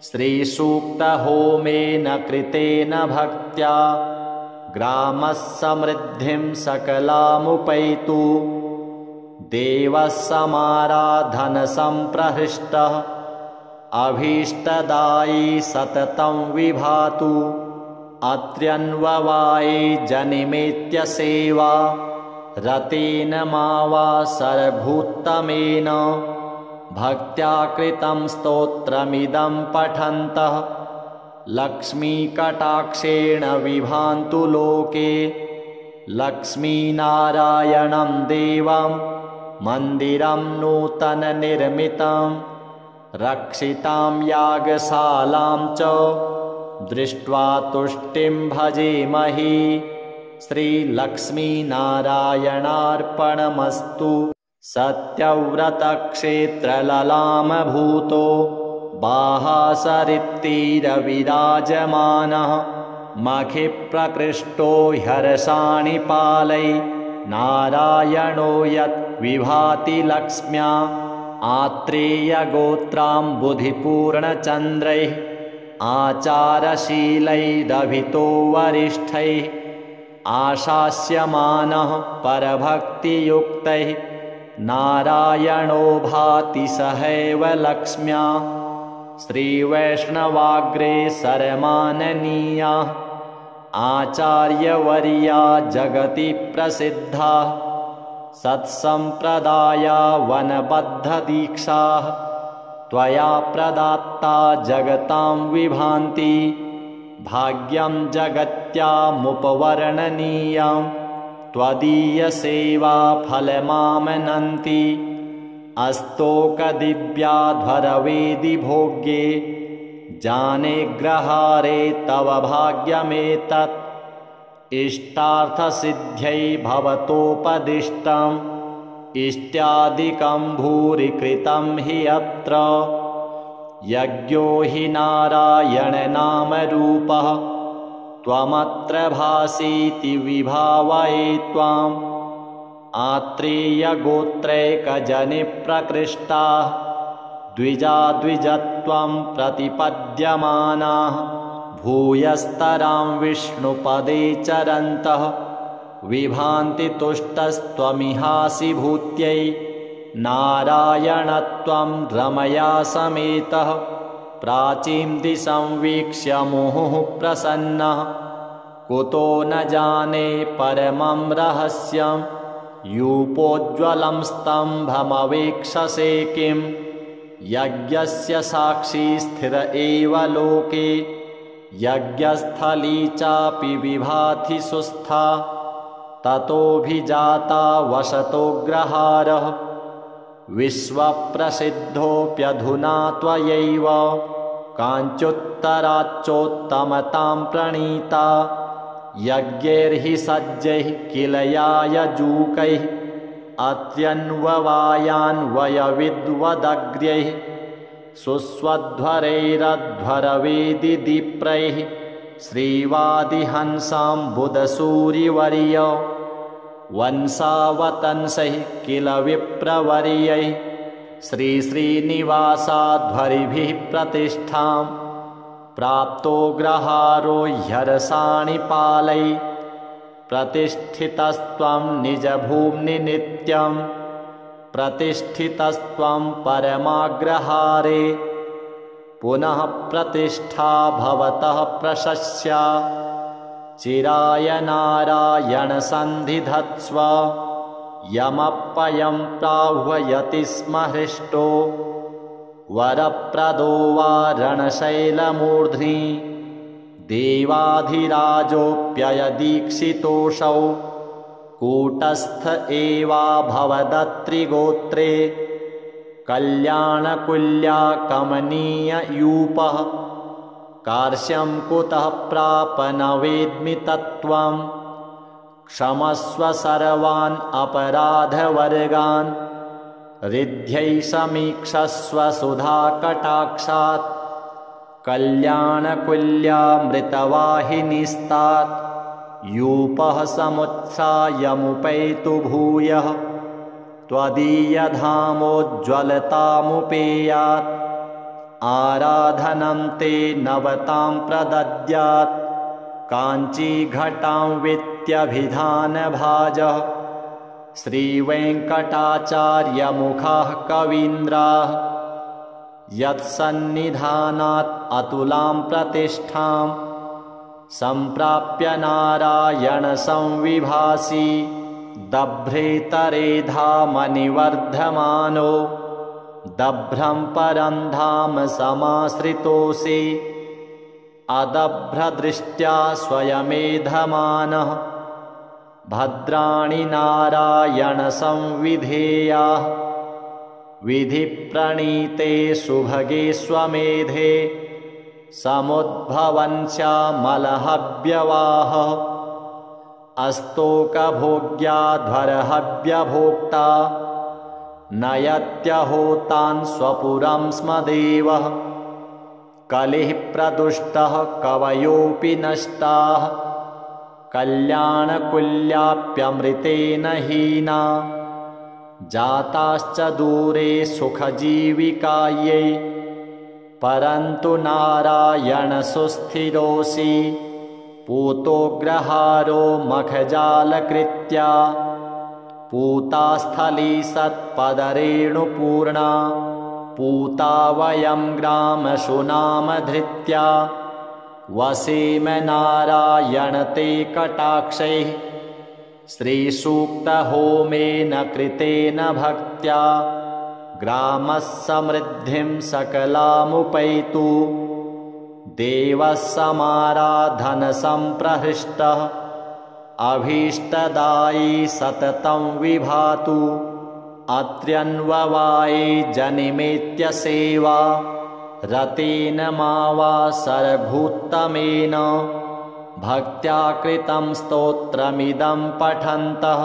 श्रीसूक्तहोमेन कृतेन भक्त्या ग्रामः समृद्धिं सकलामुपैतु देवः समाराधनसम्प्रहृष्टः अभीष्टदायी सततं विभातु अत्र्यन्ववाये जनिमेत्य सेवा रतेन मा वा सरभूत्तमेन भक्त्या कृतं स्तोत्रमिदं पठन्तः लक्ष्मीकटाक्षेण विभान्तु लोके लक्ष्मीनारायणं देवं मन्दिरं नूतननिर्मितं रक्षितां यागशालां च दृष्ट्वा तुष्टिं भजेमहि श्रीलक्ष्मीनारायणार्पणमस्तु। सत्यव्रतक्षेत्रललामभूतो बाहासरित्तीरविराजमानः मखिप्रकृष्टो ह्यर्षाणि पालै नारायणो यत् विभाति लक्ष्म्या आत्रेयगोत्राम्बुधिपूर्णचन्द्रैः आचारशीलैरभितो वरिष्ठैः आशास्यमानः परभक्तियुक्तैः नारायणो भाति सहैव लक्ष्म्या श्रीवैष्णवाग्रे सरमाननीयाः आचार्यवर्या जगति प्रसिद्धा सत्सम्प्रदाया वनबद्धदीक्षाः त्वया प्रदात्ता जगतां विभान्ति भाग्यं जगत्यामुपवर्णनीयं त्वदीयसेवा फलमामनन्ति अस्तोकदिव्याध्वरवेदि भोग्ये जाने ग्रहारे तव भाग्यमेतत् इष्टार्थसिद्ध्यै भवतोपदिष्टम् इष्ट्यादिकं भूरि कृतं हि अत्र यज्ञो हि नारायणनामरूपः त्वमत्र भासीति विभावये त्वाम् आत्रेयगोत्रैकजनिप्रकृष्टाः द्विजाद्विजत्वं प्रतिपद्यमानाः भूयस्तरां विष्णुपदे चरन्तः विभान्ति तुष्टस्त्वमिहासि भूत्यै नारायणत्वं रमया समेतः प्राचीं दिशंवीक्ष्य मुहुः प्रसन्नः कुतो न जाने परमं रहस्यं यूपोज्ज्वलं स्तम्भमवेक्षसे किं यज्ञस्य साक्षी स्थिर एव लोके यज्ञस्थली चापि विभाति सुस्था ततोऽभिजाता वसतोऽग्रहारः विश्वप्रसिद्धोऽप्यधुना त्वयैव काञ्चुत्तराच्चोत्तमतां प्रणीता यज्ञैर्हि सज्जैः किल यायजूकैः अत्यन्ववायान्वयविद्वदग्र्यैः सुस्वध्वरैरध्वरवेदिदीप्रैः श्रीवादिहंसाम्बुदसूरिवर्य वंशावतंसैः किल विप्रवर्यैः श्रीश्रीनिवासाध्वरिभिः प्रतिष्ठां प्राप्तो ग्रहारो ह्यर्षाणि पालै प्रतिष्ठितस्त्वं निजभूम्नि नित्यं प्रतिष्ठितस्त्वं परमाग्रहारे पुनः प्रतिष्ठा भवतः प्रशस्या चिराय नारायण सन्धिधत्स्व यमप्पयं प्राह्वयति स्म हृष्टो वरप्रदो वा रणशैलमूर्ध्नि देवाधिराजोऽप्ययदीक्षितोऽसौ कूटस्थ एवाभवदत्रिगोत्रे कल्याणकुल्या कमनीययूपः कार्श्यं कुतः प्राप न वेद्मि तत्त्वं क्षमस्व सर्वान् अपराधवर्गान् रिद्ध्यै समीक्षस्व सुधाकटाक्षात् कल्याणकुल्यामृतवाहिनीस्तात् यूपः समुत्सायमुपैतु भूयः त्वदीयधामोज्ज्वलतामुपेयात् आराधनं ते नवतां प्रदद्यात् काञ्चीघटां वित्यभिधानभाजः श्रीवेङ्कटाचार्यमुखाः कवीन्द्राः यत्सन्निधानात् अतुलां प्रतिष्ठां सम्प्राप्य नारायण संविभासि दभ्रेतरेधामनिवर्धमानो दभ्रं परं धाम समाश्रितोऽसि अदभ्रदृष्ट्या स्वयमेधमानः भद्राणि नारायण संविधेयाः विधिप्रणीते सुभगे स्वमेधे समुद्भवन्स्यामलहव्यवाह अस्तोकभोग्याध्वरहव्यभोक्ता नयत्यहोतान् स्वपुरं स्म देवः कलिः प्रदुष्टः कवयोऽपि नष्टाः कल्याणकुल्याप्यमृतेन हीना जाताश्च दूरे सुखजीविकायै परन्तु नारायणसुस्थिरोऽसि पूतोऽग्रहारो मखजालकृत्या पूता स्थली सत्पदरेणुपूर्णा पूता वयं ग्रामशुनामधृत्या वसेम नारायण ते कटाक्षैः श्रीसूक्तहोमेन कृतेन भक्त्या ग्रामः समृद्धिं सकलामुपैतु देवः समाराधनसम्प्रहृष्टः अभीष्टदायी सततं विभातु अत्र्यन्ववाये जनिमेत्य सेवा रतेन मावा सरभूत्तमेन भक्त्या कृतं स्तोत्रमिदं पठन्तः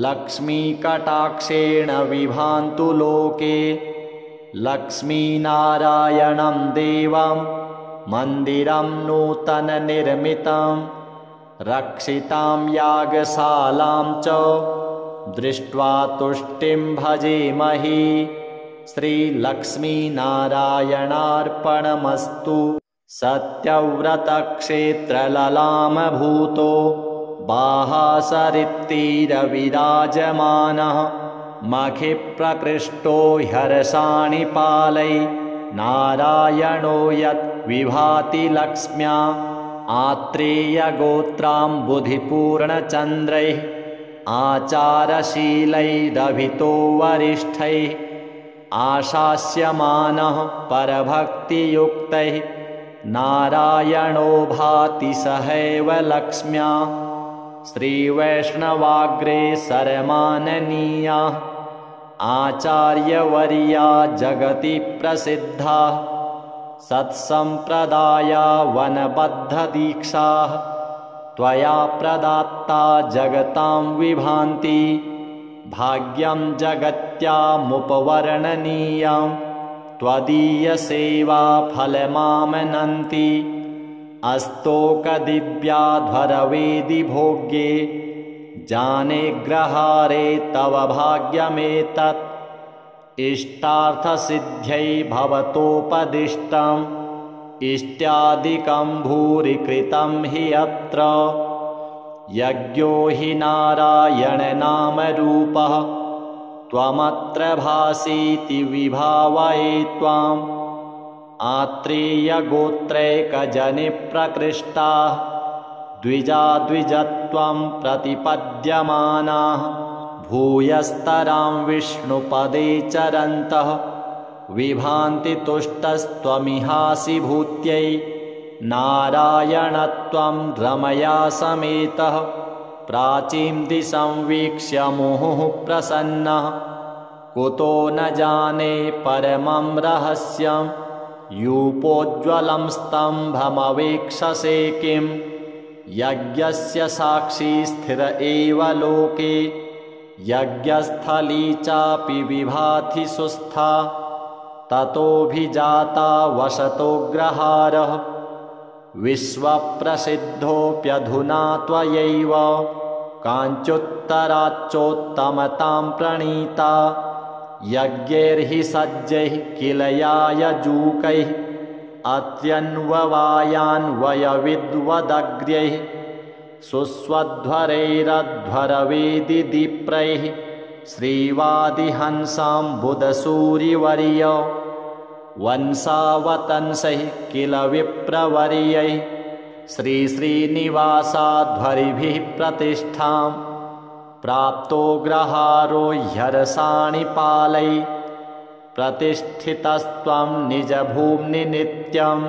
लक्ष्मीकटाक्षेण विभान्तु लोके लक्ष्मीनारायणं देवं मन्दिरं नूतननिर्मितं रक्षितां यागशालां च दृष्ट्वा तुष्टिं भजेमहि श्रीलक्ष्मीनारायणार्पणमस्तु। सत्यव्रतक्षेत्रललामभूतो बाहासरित्तीरविराजमानः मखिप्रकृष्टो ह्यर्षाणि पालै नारायणो यत् विभाति लक्ष्म्या आत्रेयगोत्राम्बुधिपूर्णचन्द्रैः आचारशीलैरभितो वरिष्ठैः आशास्यमानः परभक्तियुक्तैः नारायणो भाति सहैव लक्ष्म्या श्रीवैष्णवाग्रेसरमाननीयाः आचार्यवर्या जगति प्रसिद्धाः सत्सम्प्रदाया वनबद्धदीक्षाः त्वया प्रदात्ता जगतां विभान्ति भाग्यं जगत्यामुपवर्णनीयं त्वदीयसेवा फलमामनन्ति अस्तोकदिव्याध्वरवेदि भोग्ये जाने ग्रहारे तव भाग्यमेतत् इष्टार्थसिद्ध्यै भवतोपदिष्टम् इष्ट्यादिकं भूरि कृतं हि अत्र यज्ञो हि नारायणनामरूपः त्वमत्र भासीति विभावये त्वाम् आत्रेयगोत्रैकजनिप्रकृष्टाः द्विजाद्विजत्वं प्रतिपद्यमानाः भूयस्तरां विष्णुपदे चरन्तः विभान्ति तुष्टस्त्वमिहासि भूत्यै नारायणत्वं रमया समेतः प्राचीं दिशं वीक्ष्य मुहुः प्रसन्नः कुतो न जाने परमं रहस्यं यूपोज्ज्वलं स्तम्भमवेक्षसे किं यज्ञस्य साक्षी स्थिर एव लोके यज्ञस्थली चापि विभाति सुस्था ततोऽभिजाता वसतोऽग्रहारः विश्वप्रसिद्धोऽप्यधुना त्वयैव काञ्चुत्तराच्चोत्तमतां प्रणीता यज्ञैर्हि सज्जैः किल यायजूकैः अत्यन्ववायान्वयविद्वदग्र्यैः सुस्वध्वरैरध्वरवेदिदीप्रैः श्रीवादिहंसाम्बुदसूरिवर्य वंशावतंसैः किल विप्रवर्यैः श्रीश्रीनिवासाध्वरिभिः प्रतिष्ठां प्राप्तो ग्रहारो ह्यर्षाणि पालै प्रतिष्ठितस्त्वं निजभूम्नि नित्यं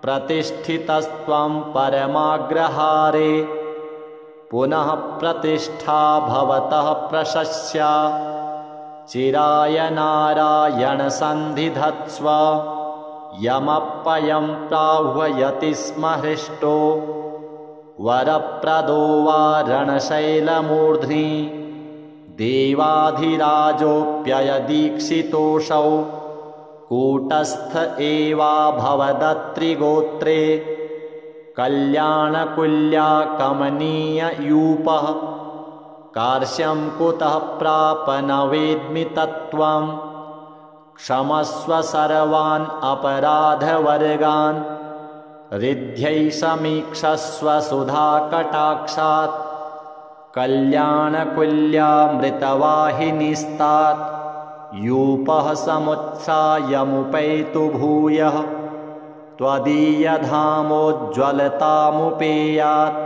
प्रतिष्ठितस्त्वं परमाग्रहारे पुनः प्रतिष्ठा भवतः प्रशस्या चिराय नारायण सन्धिधत्स्व यमप्पयं प्राह्वयति स्म हृष्टो वरप्रदो वा रणशैलमूर्ध्नि देवाधिराजोऽप्ययदीक्षितोऽसौ कूटस्थ एवा भवदत्रिगोत्रे कल्याणकुल्या कमनीययूपः कार्श्यं कुतः प्राप न वेद्मि तत्त्वं क्षमस्व सर्वान् अपराधवर्गान् रिद्ध्यै समीक्षस्व सुधाकटाक्षात् कल्याणकुल्यामृतवाहिनीस्तात् यूपः समुत्सायमुपैतु भूयः त्वदीयधामोज्ज्वलतामुपेयात्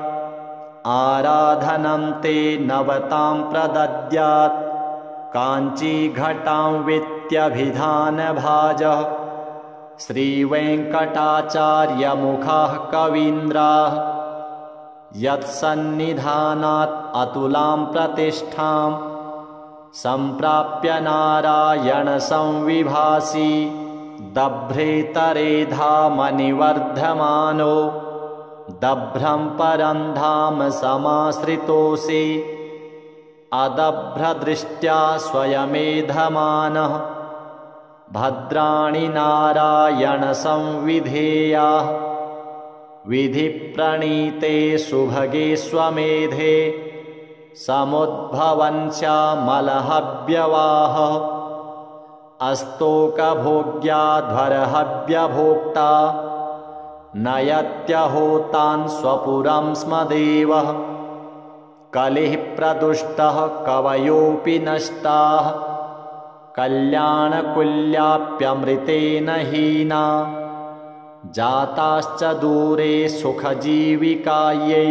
आराधनं ते नवतां प्रदद्यात् काञ्चीघटां वित्यभिधानभाजः श्रीवेङ्कटाचार्यमुखाः कवीन्द्राः यत्सन्निधानात् अतुलां प्रतिष्ठां सम्प्राप्य नारायणसंविभासि दभ्रेतरेधामनिवर्धमानो दभ्रं परं धाम समाश्रितोऽसि अदभ्रदृष्ट्या स्वयमेधमानः भद्राणि नारायणसंविधेयाः विधिप्रणीते सुभगे स्वमेधे समुद्भवन्स्यामलहव्यवाहः अस्तोकभोग्याध्वरहव्यभोक्ता नयत्यहोतान् स्वपुरं स्म देवः कलिः प्रदुष्टः कवयोऽपि नष्टाः कल्याणकुल्याप्यमृतेन हीना जाताश्च दूरे सुखजीविकायै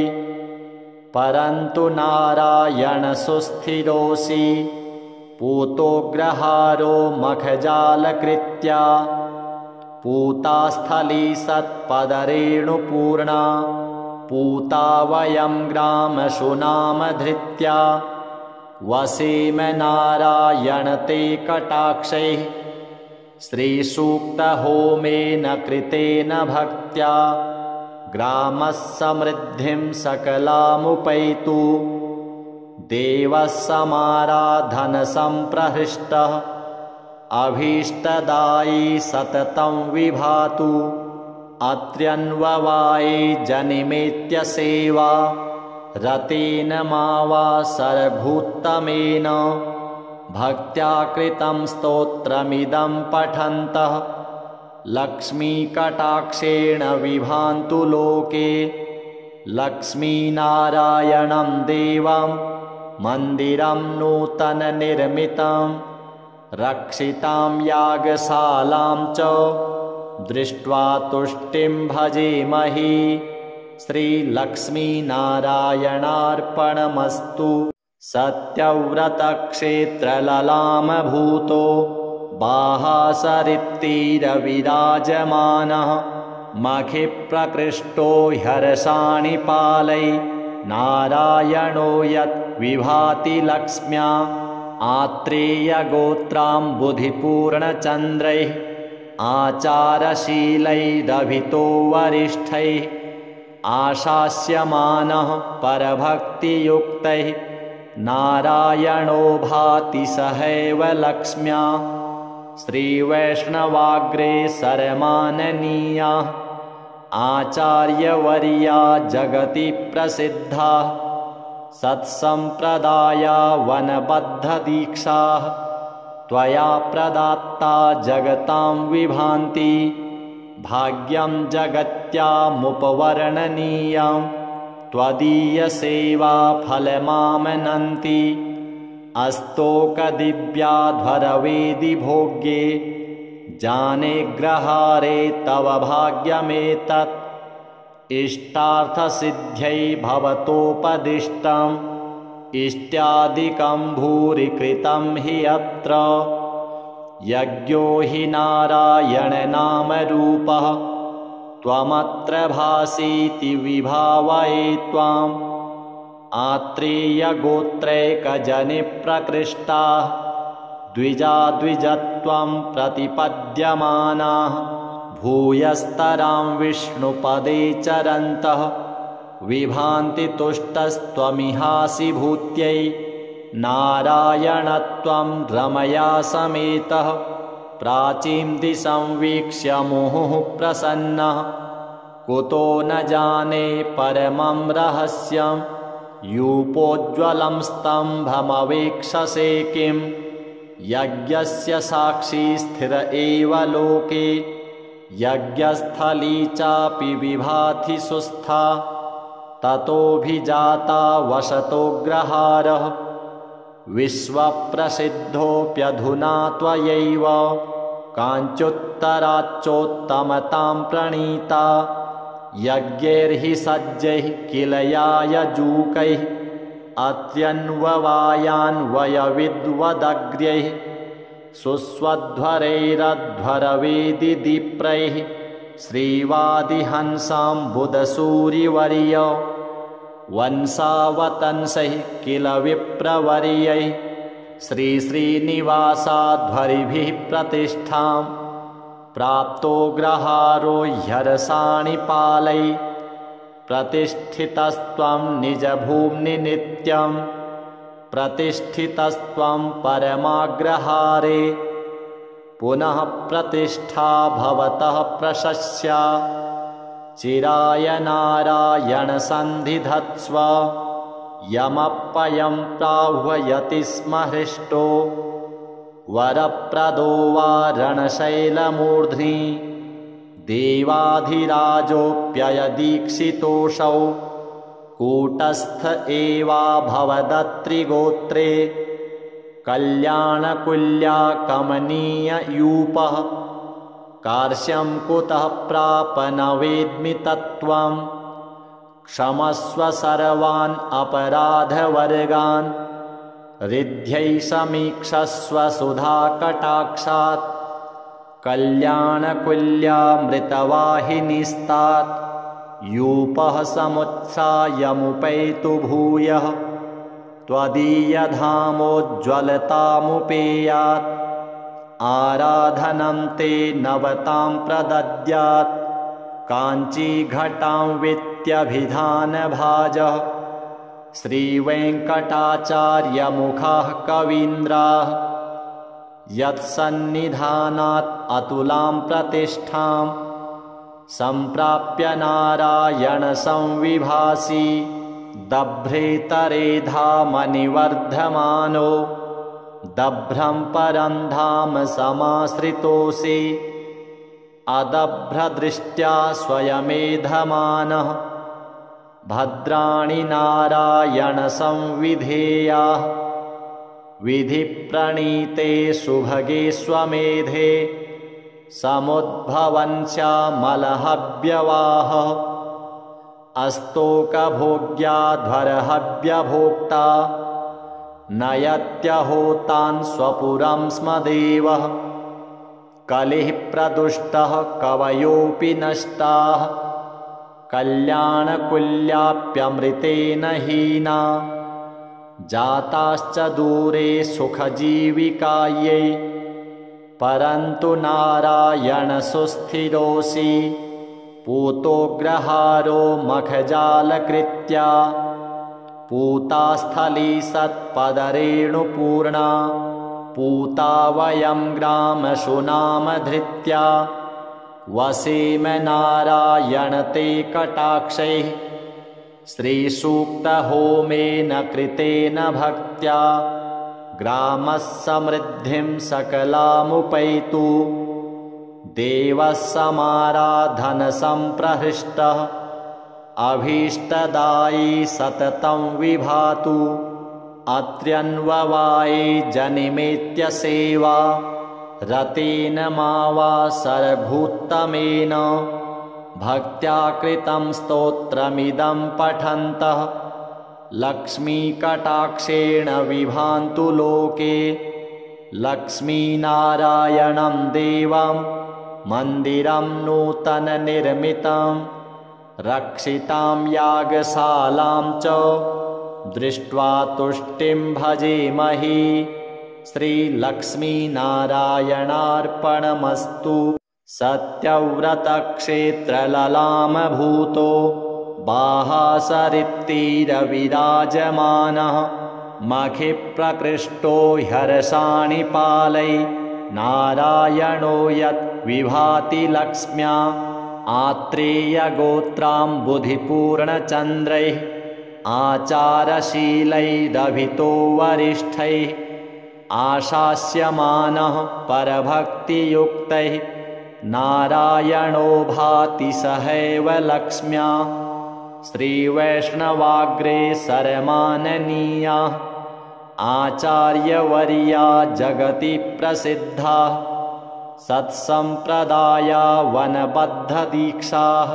परन्तु नारायणसुस्थिरोऽसि पूतोग्रहारो मखजालकृत्या पूतास्थली सत्पदरेणुपूर्णा पूता वयं ग्रामशुनामधृत्या वसेम नारायण ते कटाक्षैः श्रीसूक्तहोमेन कृतेन भक्त्या ग्रामः समृद्धिं सकलामुपैतु देवः समाराधनसम्प्रहृष्टः अभीष्टदायी सततं विभातु अत्र्यन्ववाये जनिमेत्य सेवा रतेन मावा सरभूत्तमेन भक्त्या कृतं स्तोत्रमिदं पठन्तः लक्ष्मीकटाक्षेण विभान्तु लोके लक्ष्मीनारायणं देवं मन्दिरं नूतननिर्मितं रक्षितां यागशालां च दृष्ट्वा तुष्टिं भजेमहि श्रीलक्ष्मीनारायणार्पणमस्तु सत्यव्रतक्षेत्रललामभूतो बाहासरित्तीरविराजमानः मखिप्रकृष्टो ह्यर्षाणि पालै नारायणो यत् विभाति लक्ष्म्या आत्रेयगोत्राम्बुधिपूर्णचन्द्रैः आचारशीलैरभितो वरिष्ठैः आशास्यमानः परभक्तियुक्तैः नारायणो भाति सहैव लक्ष्म्या श्रीवैष्णवाग्रे सरमाननीया आचार्यवर्या जगति प्रसिद्धा सत्सम्प्रदाया वनबद्धदीक्षाः त्वया प्रदात्ता जगतां विभान्ति भाग्यं जगत्यामुपवर्णनीयं त्वदीयसेवा फलमामनन्ति अस्तोकदिव्याध्वरवेदिभोग्ये जानेग्रहारे तव भाग्यमेतत् इष्टार्थसिद्ध्यै भवतोपदिष्टम् इष्ट्यादिकं भूरि कृतं हि अत्र यज्ञो हि नारायणनामरूपः त्वमत्र भासीति विभावये त्वाम् आत्रेयगोत्रैकजनिप्रकृष्टाः द्विजाद्विजत्वं प्रतिपद्यमानाः भूयस्तरां विष्णुपदे चरन्तः विभान्ति तुष्टस्त्वमिहासि भूत्यै नारायणत्वं रमया समेतः प्राचीं दिशं वीक्ष्य मुहुः प्रसन्नः कुतो न जाने परमं रहस्यं यूपोज्ज्वलं स्तम्भमवेक्षसे किं यज्ञस्य साक्षी स्थिर एव लोके यज्ञस्थली चापि विभाति सुस्था ततोऽभिजाता वसतोऽग्रहारः विश्वप्रसिद्धोऽप्यधुना त्वयैव काञ्चुत्तराच्चोत्तमतां प्रणीता यज्ञैर्हि सज्जैः किल यायजूकैः अत्यन्ववायान्वयविद्वदग्र्यैः सुस्वध्वरैरध्वरवेदिदीप्रैः श्रीवादिहंसाम्बुदसूरिवर्य वंसावतंसैः किल विप्रवर्यैः श्रीश्रीनिवासाध्वरिभिः प्रतिष्ठां प्राप्तोऽग्रहारो ह्यरसाणिपालैः प्रतिष्ठितस्त्वं निजभूम्नि नित्यं प्रतिष्ठितस्त्वं परमाग्रहारे पुनः प्रतिष्ठा भवतः प्रशस्या चिराय नारायण सन्धिधत्स्व यमप्पयं प्राह्वयति स्म हृष्टो वरप्रदो वा रणशैलमूर्ध्नि देवाधिराजोऽप्ययदीक्षितोऽसौ कूटस्थ एवाभवदत्रिगोत्रे कल्याणकुल्या कमनीययूपः कार्श्यं कुतः प्राप न वेद्मि तत्त्वं क्षमस्व सर्वान् अपराधवर्गान् रिद्ध्यै समीक्षस्व सुधाकटाक्षात् कल्याणकुल्यामृतवाहिनीस्तात् यूपः समुत्सायमुपैतु भूयः त्वदीयधामोज्ज्वलतामुपेयात् आराधनं ते नवतां प्रदद्यात् काञ्चीघटां वित्यभिधानभाजः श्रीवेङ्कटाचार्यमुखाः कवीन्द्राः यत्सन्निधानात् अतुलां प्रतिष्ठां सम्प्राप्य नारायण संविभासि दभ्रेतरेधामनिवर्धमानो दभ्रं परं धाम समाश्रितोऽसि अदभ्रदृष्ट्या स्वयमेधमानः भद्राणि नारायण संविधेयाः विधिप्रणीते सुभगे स्वमेधे समुद्भवन्स्यामलहव्यवाह अस्तोकभोग्याध्वरहव्यभोक्ता नयत्यहोतान् स्वपुरं स्म देवः कलिः प्रदुष्टः कवयोऽपि नष्टाः कल्याणकुल्याप्यमृतेन हीना जाताश्च दूरे सुखजीविकायै परन्तु नारायण सुस्थिरोऽसि पूतोऽग्रहारो मखजालकृत्या पूतास्थली सत्पदरेणुपूर्णा पूता वयं ग्रामशुनामधृत्या वसेम नारायण ते कटाक्षैः श्रीसूक्तहोमेन कृतेन भक्त्या ग्रामः समृद्धिं सकलामुपैतु देवः समाराधनसम्प्रहृष्टः अभीष्टदायी सततं विभातु अत्र्यन्ववाये जनिमेत्य सेवा रतेन मा वा सरभूत्तमेन भक्त्या कृतं स्तोत्रमिदं पठन्तः लक्ष्मीकटाक्षेण विभान्तु लोके लक्ष्मीनारायणं देवं मन्दिरं नूतननिर्मितं रक्षितां यागशालां च दृष्ट्वा तुष्टिं भजेमहि श्रीलक्ष्मीनारायणार्पणमस्तु सत्यव्रतक्षेत्रललामभूतो बाहासरित्तीरविराजमानः मखिप्रकृष्टो ह्यरसाणिपालै नारायणो यत् विभाति लक्ष्म्या आत्रेयगोत्राम्बुधिपूर्णचन्द्रैः आचारशीलैरभितो वरिष्ठैः आशास्यमानः परभक्तियुक्तैः नारायणो भाति सहैव लक्ष्म्या श्रीवैष्णवाग्रे सरमाननीयाः आचार्यवर्या जगति प्रसिद्धा सत्सम्प्रदाया वनबद्धदीक्षाः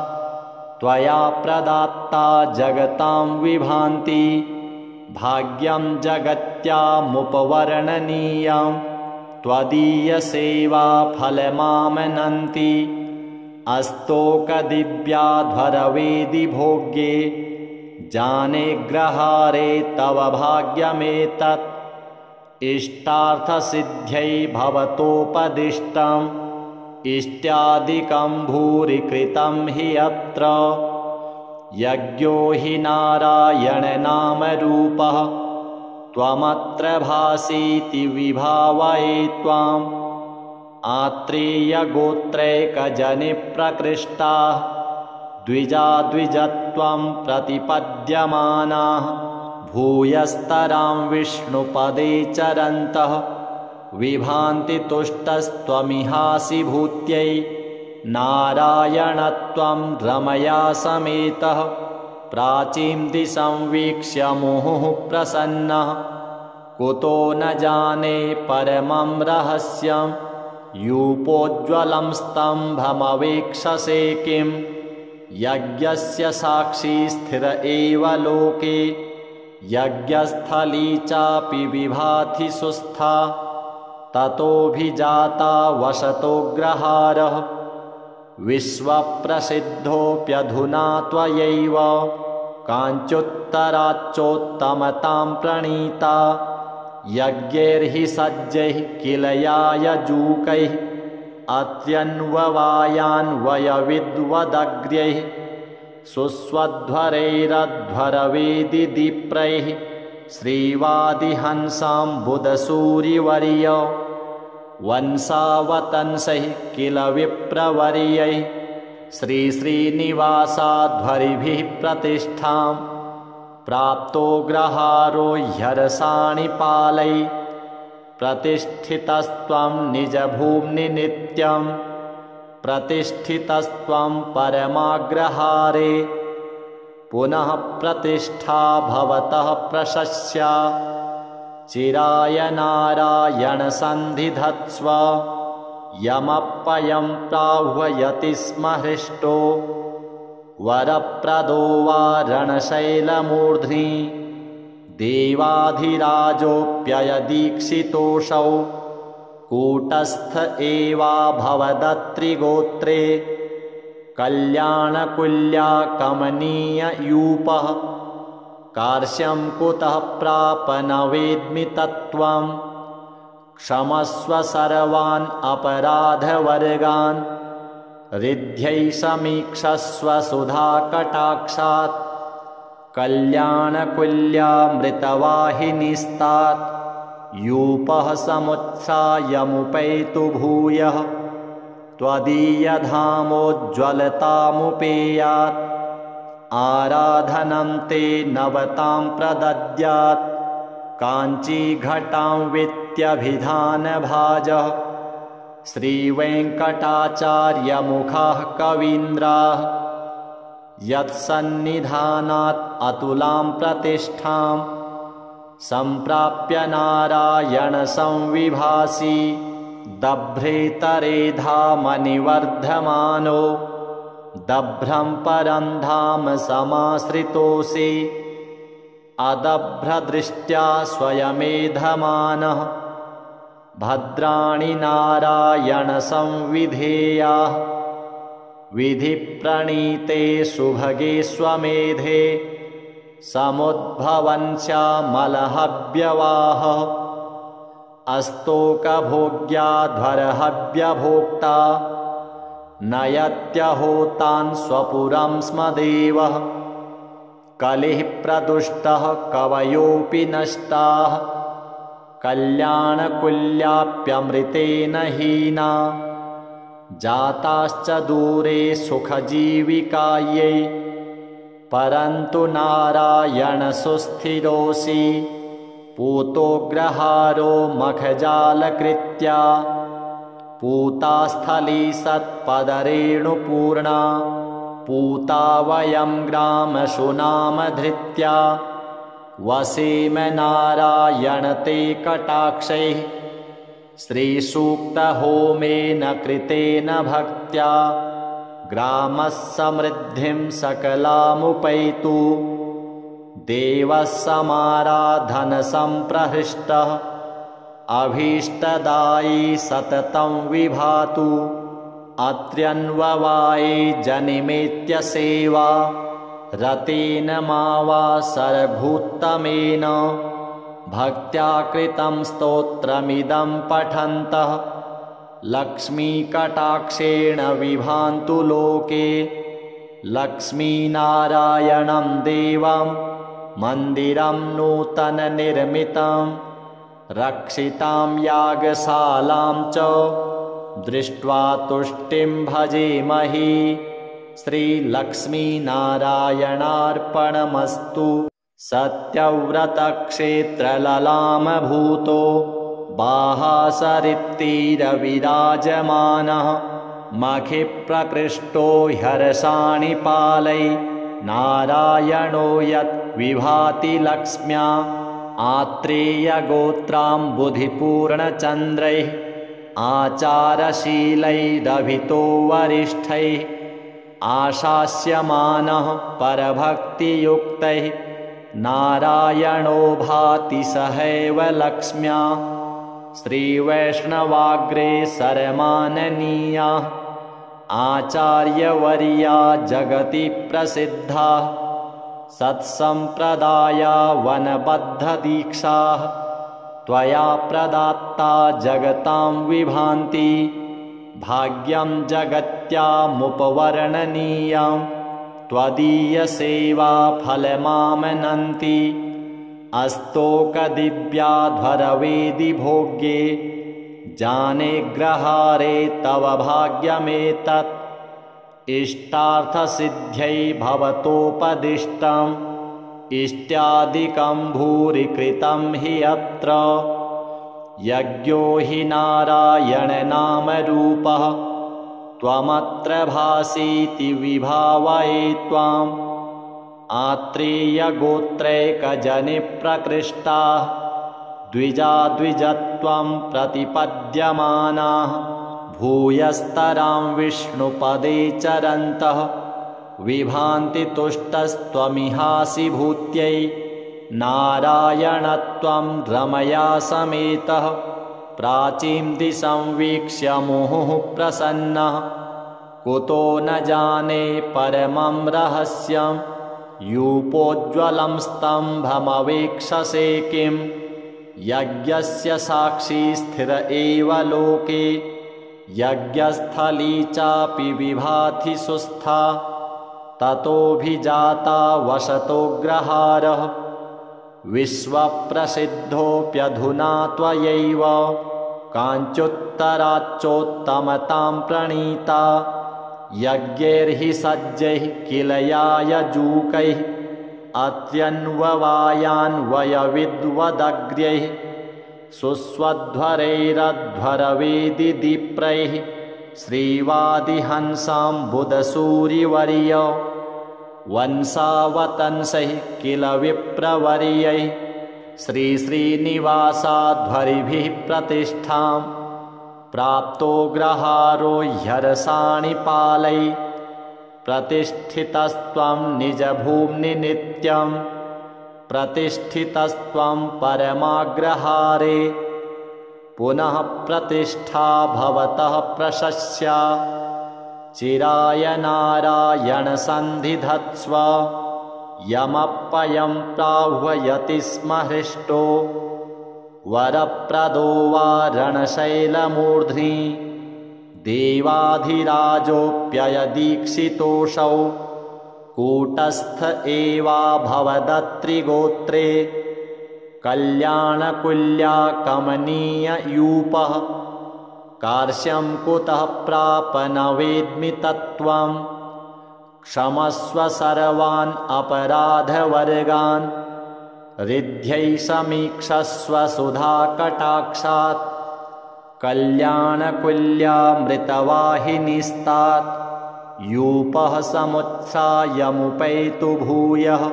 त्वया प्रदात्ता जगतां विभान्ति भाग्यं जगत्यामुपवर्णनीयं त्वदीयसेवा फलमामनन्ति अस्तोकदिव्याध्वरवेदि भोग्ये जाने ग्रहारे तव भाग्यमेतत् इष्टार्थसिद्ध्यै भवतोपदिष्टम् इष्ट्यादिकं भूरि कृतं हि अत्र यज्ञो हि नारायणनामरूपः त्वमत्र भासीति विभावये त्वाम् आत्रेयगोत्रैकजनिप्रकृष्टाः द्विजाद्विजत्वं प्रतिपद्यमानाः भूयस्तरां विष्णुपदे चरन्तः विभान्ति तुष्टस्त्वमिहासि भूत्यै नारायणत्वं रमया समेतः प्राचीं दिशं वीक्ष्य मुहुः प्रसन्नः कुतो न जाने परमं रहस्यं यूपोज्ज्वलं स्तम्भमवेक्षसे किं यज्ञस्य साक्षी स्थिर एव लोके यज्ञस्थली चापि विभाति सुस्था ततोऽभिजाता वसतोऽग्रहारः विश्वप्रसिद्धोऽप्यधुना त्वयैव काञ्चुत्तराच्चोत्तमतां प्रणीता यज्ञैर्हि सज्जैः किल यायजूकैः अत्यन्ववायान्वयविद्वदग्र्यैः सुस्वध्वरैरध्वरवेदिदीप्रैः श्रीवादिहंसाम्बुदसूरिवर्य वंशावतंसैः किल विप्रवर्यैः श्रीश्रीनिवासाध्वरिभिः प्रतिष्ठां प्राप्तो ग्रहारो ह्यरसाणिपालैः प्रतिष्ठितस्त्वं निजभूम्नि नित्यं प्रतिष्ठितस्त्वं परमाग्रहारे पुनः प्रतिष्ठा भवतः प्रशस्या चिराय नारायण सन्धिधत्स्व यमप्पयं प्राह्वयति स्म हृष्टो वरप्रदो वा रणशैलमूर्ध्नि देवाधिराजोऽप्ययदीक्षितोऽसौ कूटस्थ एवाभवदत्रिगोत्रे कल्याणकुल्या कमनीययूपः कार्श्यं कुतः प्राप न वेद्मि तत्त्वं क्षमस्व सर्वान् अपराधवर्गान् रिद्ध्यै समीक्षस्व सुधाकटाक्षात् कल्याणकुल्यामृतवाहिनीस्तात् यूपः समुत्सायमुपैतु भूयः त्वदीयधामोज्ज्वलतामुपेयात् आराधनं ते नवतां प्रदद्यात् काञ्चीघटां वित्यभिधानभाजः श्रीवेङ्कटाचार्यमुखाः कवीन्द्राः यत्सन्निधानात् अतुलां प्रतिष्ठां सम्प्राप्य नारायण संविभासि दभ्रेतरेधामनिवर्धमानो दभ्रं परं धाम समाश्रितोऽसि अदभ्रदृष्ट्या स्वयमेधमानः भद्राणि नारायण संविधेयाः विधिप्रणीते सुभगे स्वमेधे समुद्भवन्स्यामलहव्यवाह अस्तोकभोग्याध्वरहव्यभोक्ता नयत्यहोतान् स्वपुरं स्म देवः कलिः प्रदुष्टः कवयोऽपि नष्टाः कल्याणकुल्याप्यमृतेन हीना जाताश्च दूरे सुखजीविकायै परन्तु नारायण सुस्थिरोऽसि पूतोग्रहारो मखजालकृत्या पूता स्थली सत्पदरेणुपूर्णा पूता वयं ग्रामशुनामधृत्या वसेम नारायण ते कटाक्षैः श्रीसूक्तहोमेन कृतेन भक्त्या ग्रामः समृद्धिं सकलामुपैतु देवः समाराधनसम्प्रहृष्टः अभीष्टदायी सततं विभातु अत्र्यन्ववाये जनिमेत्य सेवा रतेन मा वा सरभूत्तमेन भक्त्या कृतं स्तोत्रमिदं पठन्तः लक्ष्मीकटाक्षेण विभान्तु लोके लक्ष्मीनारायणं देवं मन्दिरं नूतननिर्मितं रक्षितां यागशालां च दृष्ट्वा तुष्टिं भजेमहि श्रीलक्ष्मीनारायणार्पणमस्तु। सत्यव्रतक्षेत्रललामभूतो बाहासरित्तीरविराजमानः मखिप्रकृष्टो ह्यर्षाणि पालै नारायणो यत् विभाति लक्ष्म्या आत्रेयगोत्राम्बुधिपूर्णचन्द्रैः आचारशीलैरभितो वरिष्ठैः आशास्यमानः परभक्तियुक्तैः नारायणो भाति सहैव लक्ष्म्या श्रीवैष्णवाग्रे सरमाननीयाः आचार्यवर्या जगति प्रसिद्धाः सत्सम्प्रदाया वनबद्धदीक्षाः त्वया प्रदात्ता जगतां विभान्ति भाग्यं जगत्यामुपवर्णनीयं त्वदीयसेवा फलमामनन्ति अस्तोकदिव्याध्वरवेदि भोग्ये जाने ग्रहारे तव भाग्यमेतत् इष्टार्थसिद्ध्यै भवतोपदिष्टम् इष्ट्यादिकं भूरि कृतं हि अत्र यज्ञो हि नारायणनामरूपः त्वमत्र भासीति विभावये त्वाम् आत्रेयगोत्रैकजनिप्रकृष्टाः द्विजाद्विजत्वं प्रतिपद्यमानाः भूयस्तरां विष्णुपदे चरन्तः विभान्ति तुष्टस्त्वमिहासि भूत्यै नारायणत्वं रमया समेतः प्राचीं दिशं वीक्ष्य मुहुः प्रसन्नः कुतो न जाने परमं रहस्यं यूपोज्ज्वलं स्तम्भमवेक्षसे किं यज्ञस्य साक्षी स्थिर एव लोके यज्ञस्थली चापि विभाति सुस्था ततोऽभिजाता वसतोऽग्रहारः विश्वप्रसिद्धोऽप्यधुना त्वयैव काञ्चुत्तराच्चोत्तमतां प्रणीता यज्ञैर्हि सज्जैः किल यायजूकैः अत्यन्ववायान्वयविद्वदग्र्यैः सुस्वध्वरैरध्वरवेदिदीप्रैः श्रीवादिहंसाम्बुदसूरिवर्य वंशावतंसैः किल विप्रवर्यैः श्रीश्रीनिवासाध्वरिभिः प्रतिष्ठां प्राप्तो ग्रहारो ह्यर्षाणि पालै प्रतिष्ठितस्त्वं निजभूम्नि नित्यं प्रतिष्ठितस्त्वं परमाग्रहारे पुनः प्रतिष्ठा भवतः प्रशस्या चिराय नारायण सन्धिधत्स्व यमप्पयं प्राह्वयति स्म हृष्टो वरप्रदो वा रणशैलमूर्ध्नि देवाधिराजोऽप्ययदीक्षितोऽसौ कूटस्थ एवा भवदत्रिगोत्रे कल्याणकुल्या कमनीययूपः कार्श्यं कुतः प्राप न वेद्मि तत्त्वं क्षमस्व सर्वान् अपराधवर्गान् रिद्ध्यै समीक्षस्व सुधाकटाक्षात् कल्याणकुल्यामृतवाहिनीस्तात् यूपः समुत्सायमुपैतु भूयः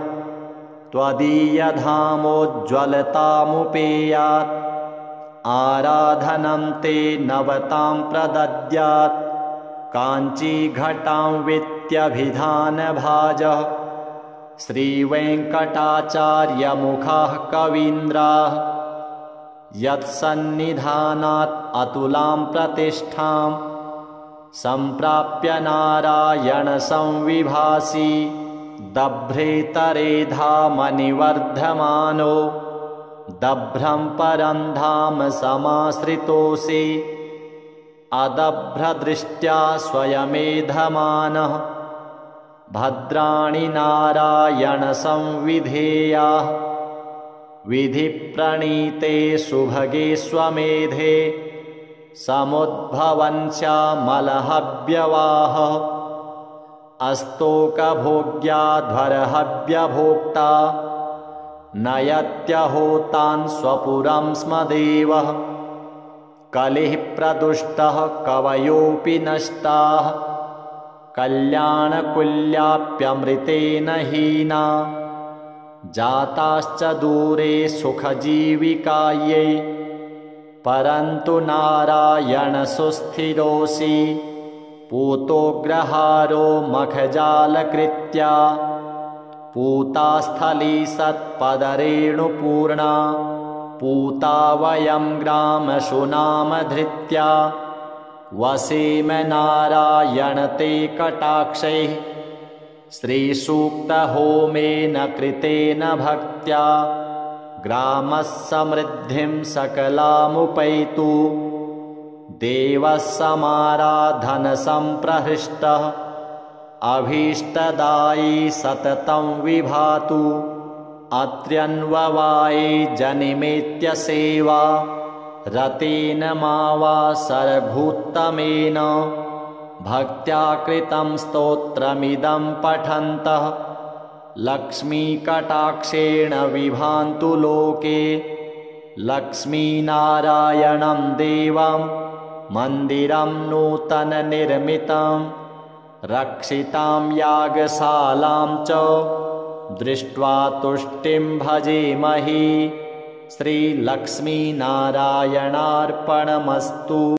त्वदीयधामोज्ज्वलतामुपेयात् आराधनं ते नवतां प्रदद्यात् काञ्चीघटां वित्यभिधानभाजः श्रीवेङ्कटाचार्यमुखाः कवीन्द्राः यत्सन्निधानात् अतुलां प्रतिष्ठां सम्प्राप्य नारायणसंविभासि दभ्रेतरेधामनिवर्धमानो दभ्रं परं धाम समाश्रितोऽसि अदभ्रदृष्ट्या स्वयमेधमानः भद्राणि नारायणसंविधेयाः विधिप्रणीते सुभगे स्वमेधे समुद्भवन्स्यामलहव्यवाहः अस्तोकभोग्याध्वरहव्यभोक्ता नयत्यहोतान् स्वपुरं स्म देवः कलिः प्रदुष्टः कवयोऽपि नष्टाः कल्याणकुल्याप्यमृतेन हीना जाताश्च दूरे सुखजीविकायै परन्तु नारायण सुस्थिरोऽसि पूतोग्रहारो मखजालकृत्या पूतास्थली सत्पदरेणुपूर्णा पूता वयं ग्रामशुनामधृत्या वसेम नारायण ते कटाक्षैः श्रीसूक्तहोमेन कृतेन भक्त्या ग्रामः समृद्धिं सकलामुपैतु देवः समाराधनसम्प्रहृष्टः अभीष्टदायी सततं विभातु अत्र्यन्ववाये जनिमेत्य सेवा रतेन मावा सरभूत्तमेन भक्त्या कृतं स्तोत्रमिदं पठन्तः लक्ष्मीकटाक्षेण विभान्तु लोके लक्ष्मीनारायणं देवं मन्दिरं नूतननिर्मितं रक्षितां यागशालां च दृष्ट्वा तुष्टिं भजेमहि श्रीलक्ष्मीनारायणार्पणमस्तु।